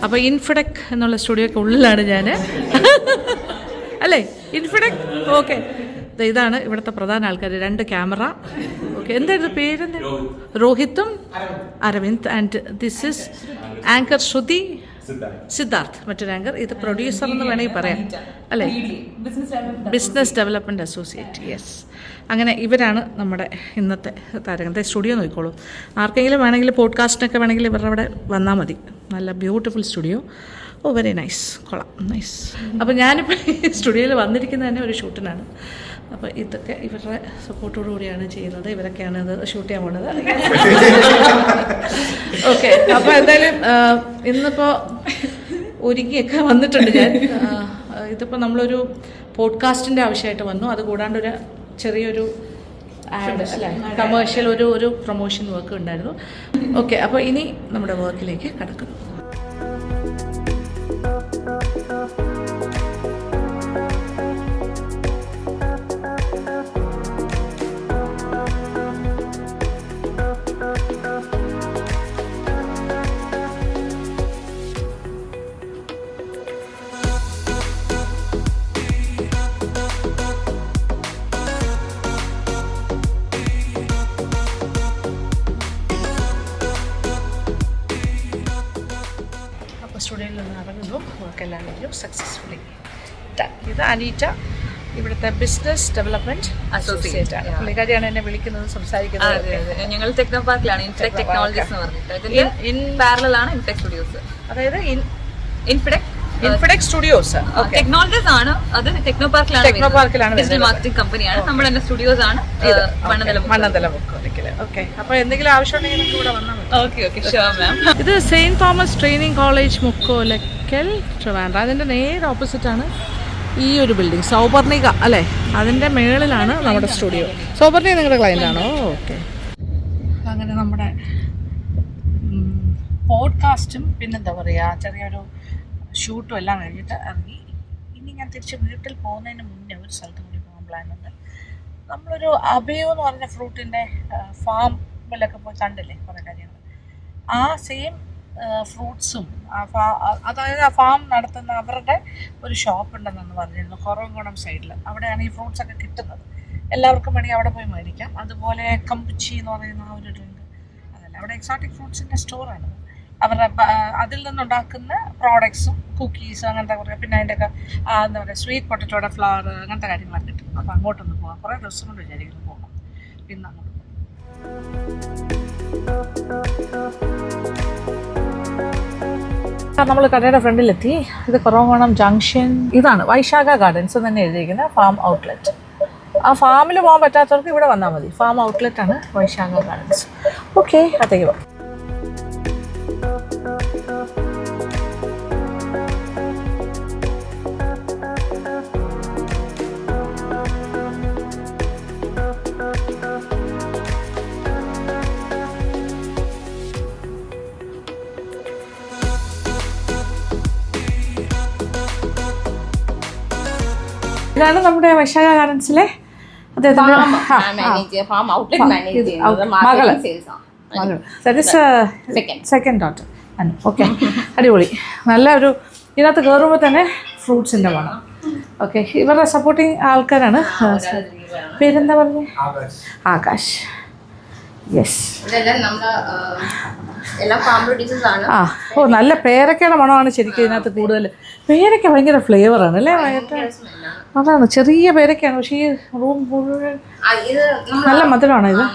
Speaker 1: അപ്പോൾ ഇൻഫിഡെക് എന്നുള്ള സ്റ്റുഡിയോക്ക് ഉള്ളിലാണ് ഞാൻ. അല്ലേ ഇൻഫിഡെക്? ഓക്കെ, ഇതാണ് ഇവിടുത്തെ പ്രധാന ആൾക്കാർ. 2 ക്യാമറ. ഓക്കെ, എന്തായിരുന്നു പേര്? രോഹിത്തും Aravind. And this is anchor Shruti, Siddharth മറ്റൊരു ആങ്കർ. ഇത് പ്രൊഡ്യൂസർ എന്ന് വേണമെങ്കിൽ പറയാം അല്ലേ, ബിസിനസ് ഡെവലപ്മെൻറ്റ് അസോസിയേറ്റ്. യെസ്, അങ്ങനെ ഇവരാണ് നമ്മുടെ ഇന്നത്തെ താരങ്ങളുടെ സ്റ്റുഡിയോ. നോക്കിക്കോളൂ, ആർക്കെങ്കിലും വേണമെങ്കിൽ പോഡ്കാസ്റ്റിനൊക്കെ വേണമെങ്കിൽ ഇവരുടെ അവിടെ വന്നാൽ മതി. നല്ല ബ്യൂട്ടിഫുൾ സ്റ്റുഡിയോ. ഓ വെരി നൈസ്, കൊള്ളാം, നൈസ്. അപ്പോൾ ഞാനിപ്പോൾ ഈ സ്റ്റുഡിയോയിൽ വന്നിരിക്കുന്നത് തന്നെ ഒരു ഷൂട്ടിനാണ്. അപ്പോൾ ഇതൊക്കെ ഇവരുടെ സപ്പോർട്ടോടു കൂടിയാണ് ചെയ്യുന്നത്. ഇവരൊക്കെയാണ് ഇത് ഷൂട്ട് ചെയ്യാൻ പോകുന്നത്. ഓക്കെ, അപ്പോൾ എന്തായാലും ഇന്നിപ്പോൾ ഒരുങ്ങിയൊക്കെ വന്നിട്ടുണ്ട് ഞാൻ. ഇതിപ്പോൾ നമ്മളൊരു പോഡ്കാസ്റ്റിൻ്റെ ആവശ്യമായിട്ട് വന്നു. അത് കൂടാണ്ടൊരു ചെറിയൊരു ആഡ് അല്ലേ, കമേഴ്ഷ്യൽ ഒരു പ്രൊമോഷൻ വർക്ക് ഉണ്ടായിരുന്നു. ഓക്കെ, അപ്പോൾ ഇനി നമ്മുടെ വർക്കിലേക്ക് കടക്കുന്നു. സ്റ്റുഡിയോയിൽ നിന്ന് ഇറങ്ങുന്നു. വർക്കെല്ലാം കഴിഞ്ഞു സക്സസ്ഫുള്ളി. ഇത് അനീറ്റ, ഇവിടുത്തെ ബിസിനസ് ഡെവലപ്മെന്റ് അസോസിയേറ്റ് ആണ്. പുള്ളിക്കാരിയാണ് എന്നെ വിളിക്കുന്നത്, സംസാരിക്കുന്നത്.
Speaker 2: ഞങ്ങൾ ടെക്നോ പാർക്കിലാണ്. ഇൻഫിഡെക് ടെക്നോളജീസ് എന്ന് പറഞ്ഞിട്ട് ഇൻ പാരലൽ ആണ് ഇൻഫിഡെക് സ്റ്റുഡിയോസ്.
Speaker 1: അതായത് ഇൻഫിഡെക് സ്റ്റുഡിയോസ്
Speaker 2: ടെക്നോളജീസ് ആണ്. അത് ടെക്നോ പാർക്കിലാണ്. ഡിജിറ്റൽ മാർക്കറ്റിംഗ് കമ്പനിയാണ്. നമ്മുടെ തന്നെ സ്റ്റുഡിയോസ് ആണ്
Speaker 1: മണ്ണന്തല മുക്കോലിക്കല്. ഓക്കെ, അപ്പോൾ എന്തെങ്കിലും ആവശ്യമുണ്ടെങ്കിൽ നമുക്ക് ഇവിടെ വന്നാൽ മതി.
Speaker 2: Okay sure ma'am.
Speaker 1: ഇത് Saint Thomas Training College Mukkolakkal, Trivandrum. അതിൻ്റെ നേരെ ഓപ്പോസിറ്റാണ് ഈ ഒരു ബിൽഡിംഗ്, സൗപർണിക അല്ലേ, അതിൻ്റെ മേളിലാണ് നമ്മുടെ സ്റ്റുഡിയോ. സൗപർണിക നിങ്ങളുടെ ക്ലയൻ്റ് ആണോ? ഓക്കെ, അങ്ങനെ നമ്മുടെ പോഡ്കാസ്റ്റും പിന്നെന്താ പറയുക ചെറിയൊരു ഷൂട്ടും എല്ലാം കഴിഞ്ഞിട്ട് ഇറങ്ങി. ഇനി ഞാൻ തിരിച്ച് വീട്ടിൽ പോകുന്നതിന് മുന്നേ ഒരു സ്ഥലത്ത് കൂടി പോകാൻ പ്ലാനുണ്ട്. നമ്മളൊരു അബയോ എന്ന് പറഞ്ഞ ഫ്രൂട്ടിൻ്റെ ഫാമിലൊക്കെ പോയി കണ്ടില്ലേ കുറേ കാര്യങ്ങൾ. ആ സെയിം ഫ്രൂട്ട്സും അതായത് ആ ഫാം നടത്തുന്ന അവരുടെ ഒരു ഷോപ്പ് ഉണ്ടെന്നു പറഞ്ഞിരുന്നു കുറവംകുളം സൈഡിൽ. അവിടെയാണ് ഈ ഫ്രൂട്ട്സൊക്കെ കിട്ടുന്നത്. എല്ലാവർക്കും വേണമെങ്കിൽ അവിടെ പോയി മേടിക്കാം. അതുപോലെ കമ്പുച്ചി എന്ന് പറയുന്ന ആ ഒരു ഡ്രിങ്ക്, അതല്ല, അവിടെ എക്സോട്ടിക് ഫ്രൂട്ട്സിൻ്റെ സ്റ്റോറാണ്. അവരുടെ അതിൽ നിന്നുണ്ടാക്കുന്ന പ്രോഡക്ട്സും കുക്കീസും അങ്ങനത്തെ കുറേ, പിന്നെ അതിൻ്റെയൊക്കെ എന്താ പറയുക സ്വീറ്റ് പൊട്ടറ്റോയുടെ ഫ്ലവർ അങ്ങനത്തെ കാര്യങ്ങളൊക്കെ കിട്ടും. അപ്പോൾ അങ്ങോട്ടൊന്ന് പോകാം. കുറേ ദിവസം കൊണ്ട് വിചാരിക്കുന്നു പോകാം. പിന്നെ അങ്ങോട്ട് നമ്മൾ കടയുടെ ഫ്രണ്ടിലെത്തി. ഇത് കുറവംകുളം ജംഗ്ഷൻ. ഇതാണ് വൈശാഖ ഗാർഡൻസ് തന്നെ എഴുതിയിരിക്കുന്ന ഫാം ഔട്ട്ലെറ്റ്. ആ ഫാമിൽ പോകാൻ പറ്റാത്തവർക്ക് ഇവിടെ വന്നാൽ മതി. ഫാം ഔട്ട്ലെറ്റാണ് വൈശാഖ ഗാർഡൻസ്. ഓക്കെ, അതേക്ക് പോകാം. ഇതാണ് നമ്മുടെ വൈശാഖ ഗാർഡൻസിലെ മകള്. Second daughter. ഓക്കെ, അടിപൊളി. നല്ല ഒരു ഇതിനകത്ത് കയറുമ്പോൾ തന്നെ ഫ്രൂട്ട്സിൻ്റെ വേണം. ഓക്കെ, ഇവരുടെ സപ്പോർട്ടിങ് ആൾക്കാരാണ്. പേരെന്താ പറഞ്ഞത്? ആകാശ്. യെസ്. ആ, ഓ നല്ല പേരക്കയുടെ മണമാണ് ശരിക്കും ഇതിനകത്ത് കൂടുതൽ. പേരക്ക ഭയങ്കര ഫ്ലേവറാണ് അല്ലേ? അതാണ്, ചെറിയ പേരക്കയാണ്, പക്ഷേ ഈ റൂം മുഴുവൻ നല്ല മധുരമാണോ ഇത്?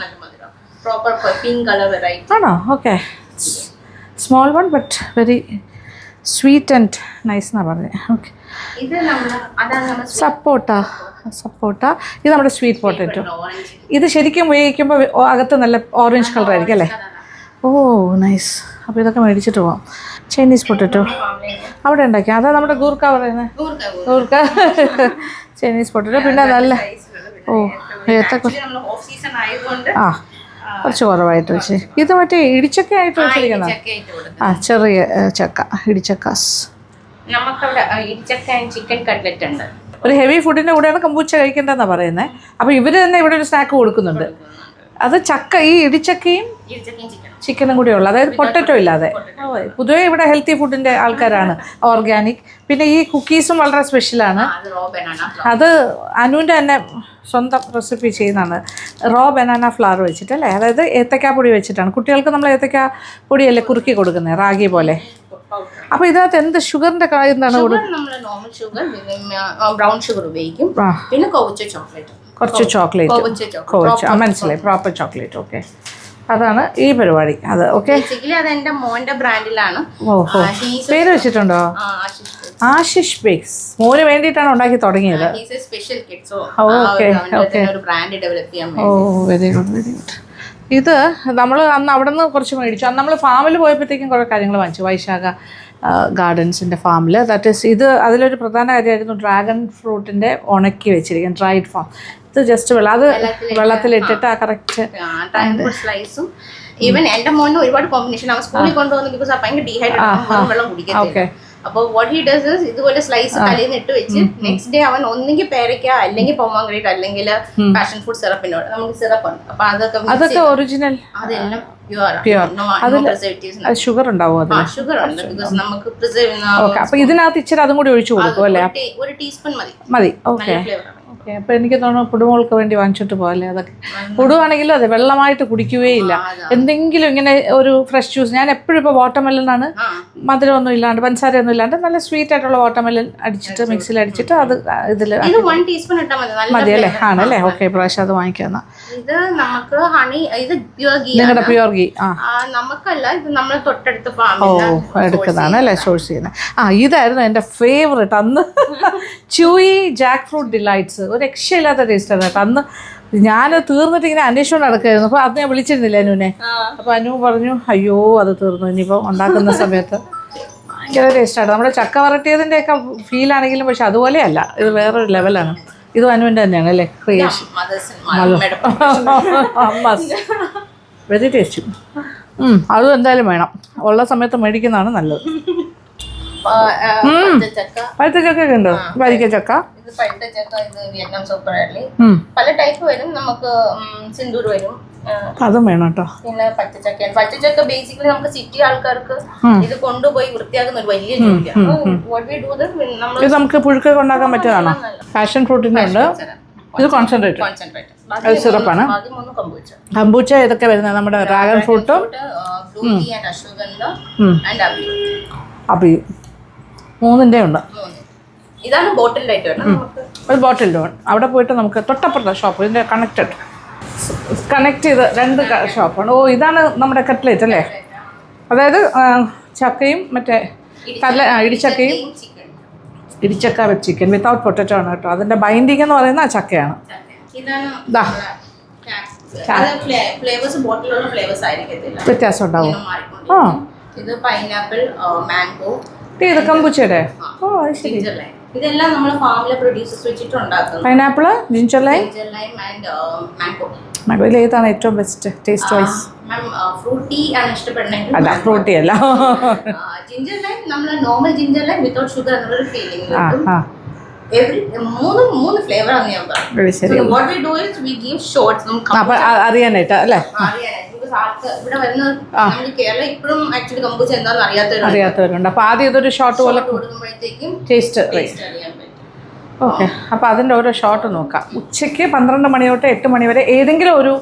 Speaker 1: ആണോ? Okay, small one but very sweet and nice എന്നാണ് പറഞ്ഞത്. ഓക്കെ, സപ്പോട്ട. ഇത് നമ്മുടെ സ്വീറ്റ് പൊട്ടറ്റോ. ഇത് ശരിക്കും ഉപയോഗിക്കുമ്പോൾ അകത്ത് നല്ല ഓറഞ്ച് കളർ ആയിരിക്കും അല്ലേ? ഓ നൈസ്. അപ്പോൾ ഇതൊക്കെ മേടിച്ചിട്ട് പോവാം. ചൈനീസ് പൊട്ടറ്റോ അവിടെ ഉണ്ടാക്കി. അതാ നമ്മുടെ ഗൂർക്ക പറയുന്നത്. Gurkha Chinese potato. പിന്നെ നല്ല ആ കുറച്ച് കുറവായിട്ട് വെച്ച്. ഇത് മറ്റേ ഇടിച്ചക്ക ആയിട്ട് വെച്ചിരിക്കണം. ആ ചെറിയ ചക്ക, ഇടിച്ചക്കാസ്.
Speaker 3: നമുക്കവിടെ ഇടിച്ചക്ക ആൻഡ് ചിക്കൻ കട്ട്ലറ്റ് ഉണ്ട്.
Speaker 1: ഒരു ഹെവി ഫുഡിൻ്റെ കൂടെയാണ് കമ്പൂച്ച കഴിക്കേണ്ടതെന്നാണ് പറയുന്നത്. അപ്പോൾ ഇവർ തന്നെ ഇവിടെ ഒരു സ്നാക്ക് കൊടുക്കുന്നുണ്ട്. അത് ചക്ക, ഈ ഇടിച്ചക്കയും ചിക്കനും കൂടെ ഉള്ളു, അതായത് പൊട്ടറ്റോ ഇല്ലാതെ. പൊതുവേ ഇവിടെ ഹെൽത്തി ഫുഡിൻ്റെ ആൾക്കാരാണ്, ഓർഗാനിക്. പിന്നെ ഈ കുക്കീസും വളരെ സ്പെഷ്യലാണ്. അത് അനുവിൻ്റെ തന്നെ സ്വന്തം റെസിപ്പി ചെയ്യുന്നതാണ്. റോ ബനാന ഫ്ലവർ വെച്ചിട്ടല്ലേ, അതായത് ഏത്തക്കാ പൊടി വെച്ചിട്ടാണ്. കുട്ടികൾക്ക് നമ്മൾ ഏത്തക്കാ പൊടിയല്ലേ കുറുക്കി കൊടുക്കുന്നത്, റാഗി പോലെ. അപ്പോൾ ഇതിനകത്ത് എന്ത് ഷുഗറിൻ്റെ എന്താണ് കൊടുക്കുന്നത്?
Speaker 3: നോർമൽ ഷുഗർ, ബ്രൗൺ ഷുഗർ ഉപയോഗിക്കും, പിന്നെ
Speaker 1: കുറച്ച് ചോക്ലേറ്റ്, മനസ്സിലായി, പ്രോപ്പർ ചോക്ലേറ്റ്. ഓക്കെ, അതാണ് ഈ പരിപാടി. അത് ഓക്കെ.
Speaker 3: അത് എൻ്റെ മോൻ്റെ ബ്രാൻഡിലാണ്.
Speaker 1: ഓഹോ, പേര് വെച്ചിട്ടുണ്ടോ? ആശിഷ് ബേക്സ്. മോന് വേണ്ടിയിട്ടാണ് ഉണ്ടാക്കി തുടങ്ങിയത്. ഓ, വെരി ഗുഡ്, വെരി ഗുഡ്. ഇത് നമ്മൾ അന്ന് അവിടെ നിന്ന് കുറച്ച് മേടിച്ചു. അന്ന് നമ്മൾ ഫാമിൽ പോയപ്പോഴത്തേക്കും കുറേ കാര്യങ്ങൾ വാങ്ങിച്ചു, വൈശാഖ ഗാർഡൻസിൻ്റെ ഫാമിൽ. ദാറ്റ് ഈസ് ഇത് അതിലൊരു പ്രധാന കാര്യമായിരുന്നു ഡ്രാഗൺ ഫ്രൂട്ടിൻ്റെ ഉണക്കി വെച്ചിരിക്കുന്നത്, ഡ്രൈഡ് ഫാം. ഇത് ജസ്റ്റ് അത് വെള്ളത്തിലിട്ടിട്ട് ആ കറക്റ്റ്
Speaker 3: സ്ലൈസും. ഈവൻ എന്റെ മോന് ഒരുപാട് കോമ്പിനേഷൻ അവൻ സ്കൂളിൽ കൊണ്ടുവന്നു, ബിക്കോസ് ഭയങ്കര ഡീഹൈഡ്രേറ്റ്, വെള്ളം കുടിക്കത്തില്ല. അപ്പോൾ വാട്ട് ഹി ഡസ് ഇസ് ഇതുപോലെ സ്ലൈസ് തലേന്ന് ഇട്ട് വെച്ച് നെക്സ്റ്റ് ഡേ അവൻ ഒന്നെങ്കിൽ പേരയ്ക്ക, അല്ലെങ്കിൽ പൊമാഗ്രേറ്റ്, അല്ലെങ്കിൽ പാഷൻ ഫ്രൂട്ട് സിറപ്പിനോട് നമുക്ക് സിറപ്പ് ഉണ്ട്. അപ്പൊ അതൊക്കെ ഒറിജിനൽ, അതെല്ലാം
Speaker 1: ഷുഗർ ഉണ്ടാവും,
Speaker 3: ഷുഗർ ഉണ്ട്, ബിക്കോസ് നമുക്ക് പ്രിസർവ്.
Speaker 1: അപ്പൊ ഇതിനകത്ത് ഇച്ചിരി അതും കൂടി ഒഴിച്ചു കൊടുക്കും അല്ലേ?
Speaker 3: ഒരു ടീസ്പൂൺ
Speaker 1: മതി. ഓക്കെ. ഓക്കെ, അപ്പോൾ എനിക്ക് തോന്നുന്നു പുടുമോൾക്ക് വേണ്ടി വാങ്ങിച്ചിട്ട് പോകല്ലേ. അതൊക്കെ പുടുവാണെങ്കിലും അതെ, വെള്ളമായിട്ട് കുടിക്കുകയില്ല. എന്തെങ്കിലും ഇങ്ങനെ ഒരു ഫ്രഷ് ജ്യൂസ്, ഞാൻ എപ്പോഴും ഇപ്പോൾ വാട്ടർമെലനാണ്, മധുരമൊന്നും ഇല്ലാണ്ട് പഞ്ചസാരയൊന്നും ഇല്ലാണ്ട് നല്ല സ്വീറ്റ് ആയിട്ടുള്ള വാട്ടർമെലൻ അടിച്ചിട്ട് മിക്സിയിൽ അടിച്ചിട്ട് അത് ഇതിൽ മതി അല്ലേ? ആണല്ലേ? ഓക്കെ, പ്രാവശ്യം അത് വാങ്ങിക്കാന്ന.
Speaker 3: ഇത് നമുക്ക് ഹണി, ഇത് പ്യുവർ ഗീ,
Speaker 1: നിങ്ങളുടെ പ്യുവർ ഗീ.
Speaker 3: നമുക്കല്ല, ഇത് നമ്മൾ തൊട്ടടുത്ത
Speaker 1: എടുക്കുന്നതാണ് അല്ലേ, സോഴ്സ് ചെയ്യുന്നത്. ഇതായിരുന്നു എൻ്റെ ഫേവറേറ്റ് അന്ന്. ച്യൂയി ജാക്ക് ഫ്രൂട്ട് ഡിലൈറ്റ്സ്, ഒരു രക്ഷയില്ലാത്ത ടേസ്റ്റാണ് കേട്ടോ. അന്ന് ഞാൻ തീർന്നിട്ട് ഇങ്ങനെ അന്വേഷിച്ചുകൊണ്ട് നടക്കായിരുന്നു. അപ്പോൾ അത് ഞാൻ വിളിച്ചിരുന്നില്ല അനുവിനെ. അപ്പോൾ അനു പറഞ്ഞു അയ്യോ അത് തീർന്നു, ഇനിയിപ്പോൾ ഉണ്ടാക്കുന്ന സമയത്ത് ഭയങ്കര ടേസ്റ്റാണ്. നമ്മുടെ ചക്ക വരട്ടിയതിൻ്റെയൊക്കെ ഫീലാണെങ്കിലും പക്ഷെ അതുപോലെയല്ല, ഇത് വേറൊരു ലെവലാണ്. ഇത് അനുവിൻ്റെ തന്നെയാണ് അല്ലേ ക്രിയേഷൻ? Very tasty. അതും എന്തായാലും വേണം, ഉള്ള സമയത്ത് മേടിക്കുന്നതാണ് നല്ലത്. പഴുത്ത ചക്ക ഒക്കെ ഉണ്ടോ? വരിക്ക ചക്ക,
Speaker 3: പഴുത്ത ചക്ക, ഇത് വിയറ്റ്നാം സൂപ്പർ അർലി, പല ടൈപ്പ് വരും. നമുക്ക് സിന്ദൂർ വരും,
Speaker 1: അതും വേണം കേട്ടോ.
Speaker 3: പിന്നെ പച്ചച്ചക്കയാണ്. പച്ചച്ചക്ക ബേസിക്കലി നമുക്ക് സിറ്റി ആൾക്കാർക്ക് ഇത് കൊണ്ടുപോയി വൃത്തിയാക്കുന്ന ഒരു വലിയ ജോലിയാണ്.
Speaker 1: ഇത് നമുക്ക് പുഴുക്കൊക്കെ ഉണ്ടാക്കാൻ പറ്റുന്നതാണോ? പാഷൻ ഫ്രൂട്ടിന്റെ ഉണ്ട്, ഇത് കോൺസെൻട്രേറ്റ്, അത് സിറപ്പാണ്. കമ്പൂച്ച ഇതൊക്കെ വരുന്നത് നമ്മുടെ ഡ്രാഗൺ ഫ്രൂട്ടും അബിയും, മൂന്നിൻ്റെ ഉണ്ട്.
Speaker 3: ഇതാണ് ബോട്ടിൽഡ് ആയിട്ട്
Speaker 1: ഒരു ബോട്ടിൽഡ് വൺ. അവിടെ പോയിട്ട് നമുക്ക് തൊട്ടപ്പുറത്തെ ഷോപ്പ്, ഇതിൻ്റെ കണക്ട് ചെയ്ത് രണ്ട് ഷോപ്പാണ്. ഓ, ഇതാണ് നമ്മുടെ കട്ട്ലേറ്റ് അല്ലേ? അതായത് ചക്കയും മറ്റേ ഇടിച്ചക്കയും, ഇടിച്ചക്ക വിത്ത് ചിക്കൻ വിത്തൗട്ട് പൊട്ടറ്റോ ആണ് കേട്ടോ. അതിൻ്റെ ബൈൻഡിങ് എന്ന് പറയുന്നത് ആ ചക്കയാണ്. വ്യത്യാസം ഉണ്ടാവും.
Speaker 3: ഇത് പൈനാപ്പിൾ, മാംഗോ,
Speaker 1: ഇത് കമ്പൂച്ചയുടെ. ഓ അത് ശരി.
Speaker 3: ഇതെല്ലാം നമ്മൾ ഫാമിലെ പ്രൊഡ്യൂസേഴ്സ് വെച്ചിട്ട് ഉണ്ടാക്കുന്നത്.
Speaker 1: Pineapple, ginger lime
Speaker 3: and mango.
Speaker 1: മാംഗോയിൽ ഏതാണ് ഏറ്റവും ബെസ്റ്റ് ടേസ്റ്റ് വൈസ്?
Speaker 3: ഫ്രൂട്ടി ആണ് ഇഷ്ടപ്പെടുന്നത്.
Speaker 1: അല്ല, ഫ്രൂട്ടി അല്ല,
Speaker 3: ജിഞ്ചർ ലൈം നമ്മൾ normal ginger lime without sugar എന്നൊരു ഫീലിംഗ്. മൂന്ന് ഫ്ലേവർ ആണ് ഞാൻ പറഞ്ഞത്. What we do is we give shorts.
Speaker 1: അറിയാനായിട്ട് അല്ലേ?
Speaker 3: ഇവിടെ വരുന്ന കേരളം ഇപ്പോഴും ആക്ച്വലി കമ്പൂച്ച എന്താണെന്ന്
Speaker 1: അറിയാത്തവരുണ്ട്. അപ്പൊ ആദ്യം ഇതൊരു ഷോട്ട് പോലെ ടേസ്റ്റ്. ഓക്കെ, അപ്പോൾ അതിൻ്റെ ഓരോ ഷോട്ട് നോക്കാം. ഉച്ചയ്ക്ക് 12 മണി തൊട്ട് 8 മണി വരെ ഏതെങ്കിലും ഒരു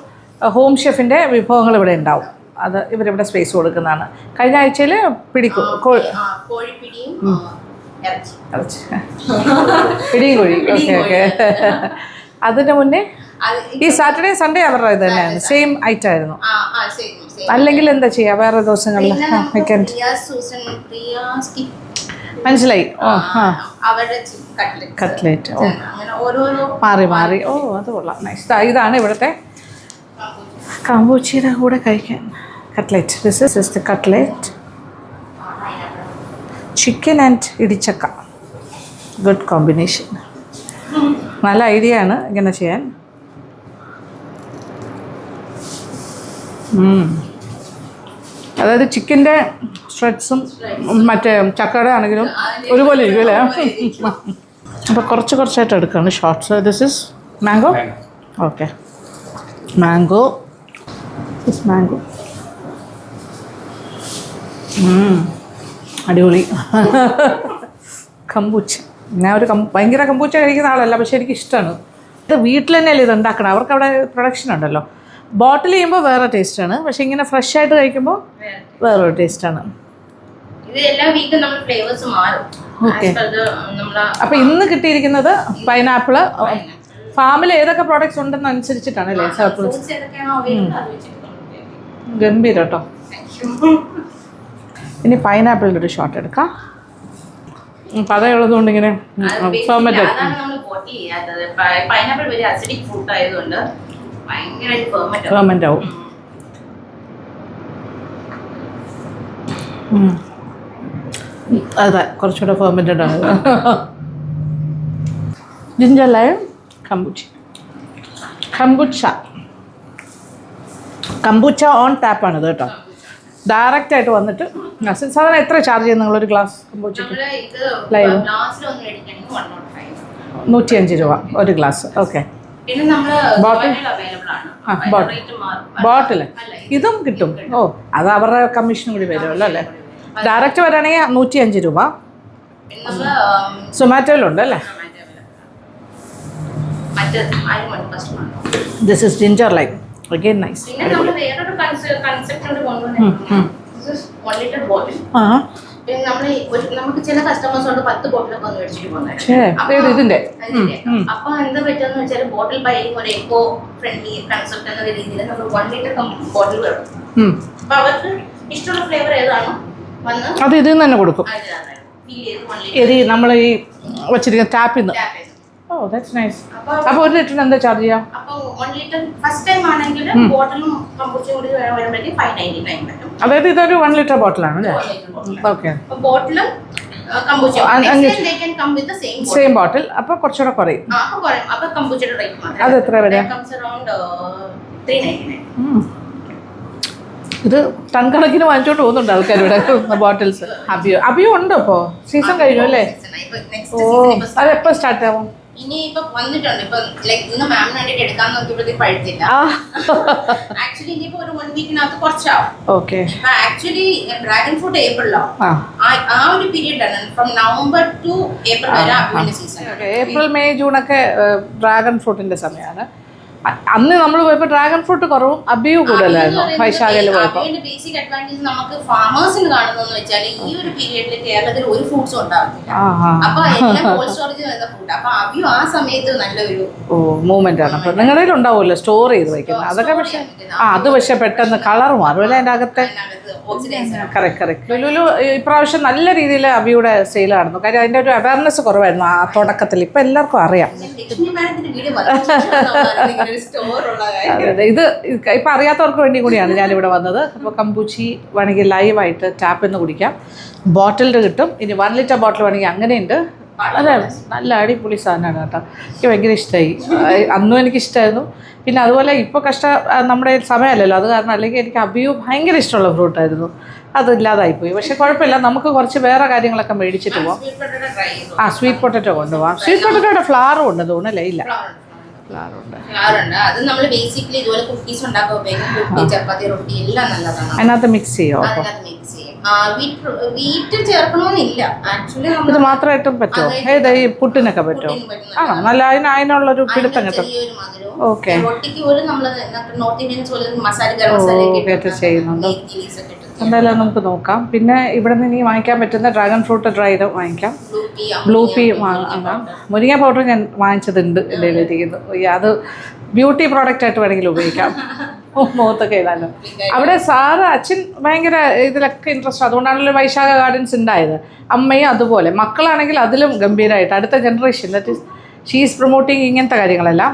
Speaker 1: ഹോം ഷെഫിൻ്റെ വിഭവങ്ങൾ ഇവിടെ ഉണ്ടാവും. അത് ഇവരിവിടെ സ്പേസ് കൊടുക്കുന്നതാണ്. കഴിഞ്ഞ ആഴ്ചയിൽ പിടിക്കും
Speaker 3: കോഴിപ്പിടിയും
Speaker 1: പിടിയും കോഴി. Okay okay. അതിൻ്റെ മുന്നേ ഈ സാറ്റർഡേ സൺഡേ അവരുടെ ഇത് തന്നെയാണ്, സെയിം ഐറ്റം ആയിരുന്നു. അല്ലെങ്കിൽ എന്താ ചെയ്യുക വേറെ ദിവസങ്ങളിൽ? മനസ്സിലായി. ഓ ആ, കട്ട്ലേറ്റ്. ഓ, മാറി മാറി. ഓ, അത് കൊള്ളാം, നൈസ്. ഇതാണ് ഇവിടുത്തെ കമ്പൂച്ചയുടെ കൂടെ കഴിക്കാൻ cutlet. This is the cutlet, chicken and idichakka. Good combination. നല്ല ഐഡിയ ആണ് ഇങ്ങനെ ചെയ്യാൻ. അതായത് ചിക്കൻ്റെ സ്ട്രെഡ്സും മറ്റേ ചക്കയുടെ ആണെങ്കിലും ഒരുപോലെ ഇരിക്കും അല്ലേ? അപ്പോൾ കുറച്ചായിട്ട് എടുക്കുകയാണ് shorts. This is mango. Okay, mango. അടിപൊളി. കമ്പൂച്ച. ഞാൻ ഒരു ഭയങ്കര കമ്പൂച്ച കഴിക്കുന്ന ആളല്ല, പക്ഷെ എനിക്ക് ഇഷ്ടമാണ്. ഇത് വീട്ടിൽ തന്നെയല്ലേ ഇത് ഉണ്ടാക്കണം. അവർക്ക് അവിടെ പ്രൊഡക്ഷൻ ഉണ്ടല്ലോ. ബോട്ടിൽ ചെയ്യുമ്പോൾ വേറെ ടേസ്റ്റാണ്, പക്ഷെ ഇങ്ങനെ ഫ്രഷ് ആയിട്ട് കഴിക്കുമ്പോൾ വേറൊരു ടേസ്റ്റാണ്. ഓക്കെ, അപ്പോൾ ഇന്ന് കിട്ടിയിരിക്കുന്നത് പൈനാപ്പിള്. ഫാമിൽ ഏതൊക്കെ പ്രോഡക്ട്സ് ഉണ്ടെന്ന് അനുസരിച്ചിട്ടാണ് അല്ലേ സർപ്ലസ്. ഗംഭീരം കേട്ടോ. ഇനി പൈനാപ്പിളിൻ്റെ ഒരു ഷോട്ട് എടുക്കാം. പതയുള്ളത് കൊണ്ട് ഇങ്ങനെ ഫെർമെന്റ് ആവും. അതെ, കുറച്ചുകൂടെ ഫെർമെന്റഡ് ആണ്. ജിഞ്ചർ ലൈം കമ്പൂച്ച ഓൺ ടാപ്പാണിത് കേട്ടോ. ഡയറക്റ്റ് ആയിട്ട് വന്നിട്ട് സാധാരണ എത്ര ചാർജ് ചെയ്യുന്നത് നിങ്ങളൊരു ഗ്ലാസ് കമ്പൂച്ചയ്ക്ക്? ലൈവ് 105 രൂപ ഒരു ഗ്ലാസ്. ഓക്കെ, ബോട്ടിൽ ഇതും കിട്ടും. ഓ, അത് അവരുടെ കമ്മീഷനും കൂടി വരുമല്ലോ അല്ലേ? ഡയറക്റ്റ് വരാണെങ്കിൽ 105 രൂപ. സൊമാറ്റോയിലുണ്ട് അല്ലേ? This is ginger lime. Again nice.
Speaker 3: നമുക്ക് ചില കസ്റ്റമേഴ്സ് ഉണ്ട് 10 ബോട്ടിലൊക്കെ ഒന്ന് മേടിച്ചിട്ട് പോകുന്നത്. അപ്പൊ എന്താ പറ്റുന്ന വെച്ചാൽ ബോട്ടിൽ ബൈയിങ് ഒരു എക്കോ ഫ്രണ്ട്ലി കൺസെപ്റ്റ് എന്ന രീതിയിൽ നമ്മൾ 1 ലിറ്റർ ബോട്ടിൽ വേണം. അപ്പൊ അവർക്ക് ഇഷ്ടമുള്ള ഫ്ലേവർ ഏതാണോ വന്ന്
Speaker 1: അത് ഇതിൽ നിന്ന് തന്നെ കൊടുക്കും. നമ്മൾ ഈ വെച്ചിരിക്കുന്ന ടാപ്പിൽ നിന്ന്. ഓ, ദാറ്റ്സ് നൈസ്. അപ്പോൾ 1 ലിറ്ററിന് എന്താ ചാർജ് ചെയ്യാം?
Speaker 3: അപ്പോൾ 1 ലിറ്റർ ഫസ്റ്റ് ടൈം ആണെങ്കിൽ ബോട്ടിലും കമ്പൂച്ചയും കൂടി വരുമ്പോഴേക്കും 599 വരും.
Speaker 1: അതായത് ഇതൊരു 1 ലിറ്റർ ബോട്ടിലാണ് അല്ലേ? ഓക്കെ,
Speaker 3: ബോട്ടിലും
Speaker 1: സെയിം ബോട്ടിൽ. അപ്പോൾ കുറച്ചുകൂടെ കുറയും.
Speaker 3: അപ്പോൾ കമ്പൂച്ചയുടെ റേറ്റ്
Speaker 1: അത് എത്ര വരെ? ഇത് ടൺ കണക്കിന് വാങ്ങിച്ചോണ്ട് പോകുന്നുണ്ട് ആൾക്കാരുടെ ബോട്ടിൽസ്. അബിയോ ഉണ്ടോ? ഇപ്പോൾ സീസൺ കഴിഞ്ഞു അല്ലേ? ഓ, അത് എപ്പോൾ സ്റ്റാർട്ട് ആവും?
Speaker 3: ഇനി ഇപ്പൊ വന്നിട്ടുണ്ട്. ഇപ്പൊ ലൈക് ഇന്ന് മാമിന് വേണ്ടിട്ട് എടുക്കാൻ നോക്കിയപ്പോഴത്തേക്ക് പഴുത്തില്ല. ആക്ച്വലി ഇനിയിപ്പോ ഒരു 1 വീക്കിനകത്ത് കുറച്ചാവും.
Speaker 1: ഓക്കെ,
Speaker 3: ആക്ച്വലി ഡ്രാഗൺ ഫ്രൂട്ട് ഏപ്രിലോ ആ ഒരു പീരീഡാണ്. ഫ്രം നവംബർ ടു ഏപ്രിൽ വരെ അബിയുടെ സീസൺ.
Speaker 1: ഏപ്രിൽ മെയ് ജൂൺ ഒക്കെ ഡ്രാഗൺ ഫ്രൂട്ടിന്റെ സമയമാണ്. അന്ന് നമ്മൾ പോയപ്പോൾ ഡ്രാഗൺ ഫ്രൂട്ട് കുറവും അബിയും കൂടുതലായിരുന്നു വൈശാഖയിൽ പോയപ്പോൾ.
Speaker 3: ബേസിക് അഡ്വാൻറ്റേജ് നമുക്ക് ഫാമേഴ്സിന് കാണുന്നതെന്ന് വെച്ചാൽ ഈ ഒരു പീരീഡിൽ കേരളത്തിൽ ഒരു ഫ്രൂട്ട്സും ഉണ്ടാവില്ല. അപ്പൊ എല്ലാം കോൾഡ് സ്റ്റോറേജ് വരുന്ന ഫ്രൂട്ട്. അപ്പൊ അബിയും ആ സമയത്ത് നല്ലൊരു
Speaker 1: മൂവ്മെന്റ് ആണ്. അപ്പൊ നിങ്ങളുടെ ഉണ്ടാവുമല്ലോ സ്റ്റോർ ചെയ്ത് വയ്ക്കുന്നത്. അതൊക്കെ പക്ഷെ അത് പക്ഷെ പെട്ടെന്ന് കളർ മാറും അല്ലേ അതിന്റെ അകത്തെ? കറക്റ്റ്. ലുലു ഇപ്രാവശ്യം നല്ല രീതിയിൽ അബിയുടെ സെയിൽ നടന്നു. കാര്യം അതിന്റെ ഒരു അവയർനെസ് കുറവായിരുന്നു ആ തുടക്കത്തിൽ. ഇപ്പൊ എല്ലാവർക്കും അറിയാം. അതെ, ഇത് ഇപ്പം അറിയാത്തവർക്ക് വേണ്ടി കൂടിയാണ് ഞാനിവിടെ വന്നത്. അപ്പോൾ കമ്പൂച്ചി വേണമെങ്കിൽ ലൈവായിട്ട് ടാപ്പിൽ നിന്ന് കുടിക്കാം. ബോട്ടിൽഡ് കിട്ടും. ഇനി 1 ലിറ്റർ ബോട്ടിൽ വേണമെങ്കിൽ അങ്ങനെയുണ്ട്. വളരെ നല്ല അടിപൊളി സാധനമാണ് കേട്ടോ. എനിക്ക് ഭയങ്കര ഇഷ്ടമായി. അന്നും എനിക്കിഷ്ടമായിരുന്നു. പിന്നെ അതുപോലെ ഇപ്പോൾ നമ്മുടെ സമയമല്ലല്ലോ, അത് കാരണം അല്ലെങ്കിൽ എനിക്ക് അബിയു ഭയങ്കര ഇഷ്ടമുള്ള ഫ്രൂട്ടായിരുന്നു. അതില്ലാതായിപ്പോയി. പക്ഷെ കുഴപ്പമില്ല, നമുക്ക് കുറച്ച് വേറെ കാര്യങ്ങളൊക്കെ മേടിച്ചിട്ട് പോവാം. സ്വീറ്റ് പൊട്ടറ്റോ കൊണ്ടുപോകാം. സ്വീറ്റ് പൊട്ടറ്റോയുടെ ഫ്ലവറും ഉണ്ട് തോന്നുന്നല്ലേ? ഇല്ല,
Speaker 3: അത് നമ്മൾ ബേസിക്കലി ഇതുപോലെ കുക്കീസ് ഉണ്ടാക്കാൻ ഉപയോഗിക്കും. ചപ്പാത്തി, റൊട്ടി എല്ലാം നല്ലതാണ്.
Speaker 1: അതിനകത്ത് മിക്സ് ചെയ്യോ?
Speaker 3: വീറ്റ് ചേർക്കണമെന്നില്ല. ആക്ച്വലി
Speaker 1: ഇത് മാത്രമായിട്ടും പറ്റുമോ? ഏത് ഈ പുട്ടിനൊക്കെ പറ്റുമോ? ആണോ? നല്ല അതിനുള്ളൊരു പിടുത്തം കിട്ടും. ഓക്കെ,
Speaker 3: റൊട്ടിക്ക് പോലും നമ്മൾ നോർത്ത് ഇന്ത്യൻസ് പോലെ മസാല ഗരം മസാല
Speaker 1: ചെയ്യുന്നുണ്ട്. എന്തായാലും നമുക്ക് നോക്കാം. പിന്നെ ഇവിടെ നിന്ന് ഇനി വാങ്ങിക്കാൻ പറ്റുന്ന ഡ്രാഗൺ ഫ്രൂട്ട് ഡ്രൈഡ് വാങ്ങിക്കാം. ബ്ലൂ പീ വാങ്ങാം. മുരിങ്ങ പൗഡർ ഞാൻ വാങ്ങിച്ചതുണ്ട് എൻ്റെ കയ്യിലിരിക്കുന്നു. അത് ബ്യൂട്ടി പ്രോഡക്റ്റ് ആയിട്ട് വേണമെങ്കിൽ ഉപയോഗിക്കാം. മുഖത്തൊക്കെ ഇടാനോ. അവിടെ അച്ഛൻ ഭയങ്കര ഇതിലൊക്കെ ഇൻട്രസ്റ്റ്. അതുകൊണ്ടാണല്ലോ വൈശാഖ ഗാർഡൻസ് ഉണ്ടായത്. അമ്മയും അതുപോലെ. മക്കളാണെങ്കിൽ അതിലും ഗംഭീരമായിട്ട് അടുത്ത generation that is she's promoting ഇങ്ങനത്തെ കാര്യങ്ങളെല്ലാം.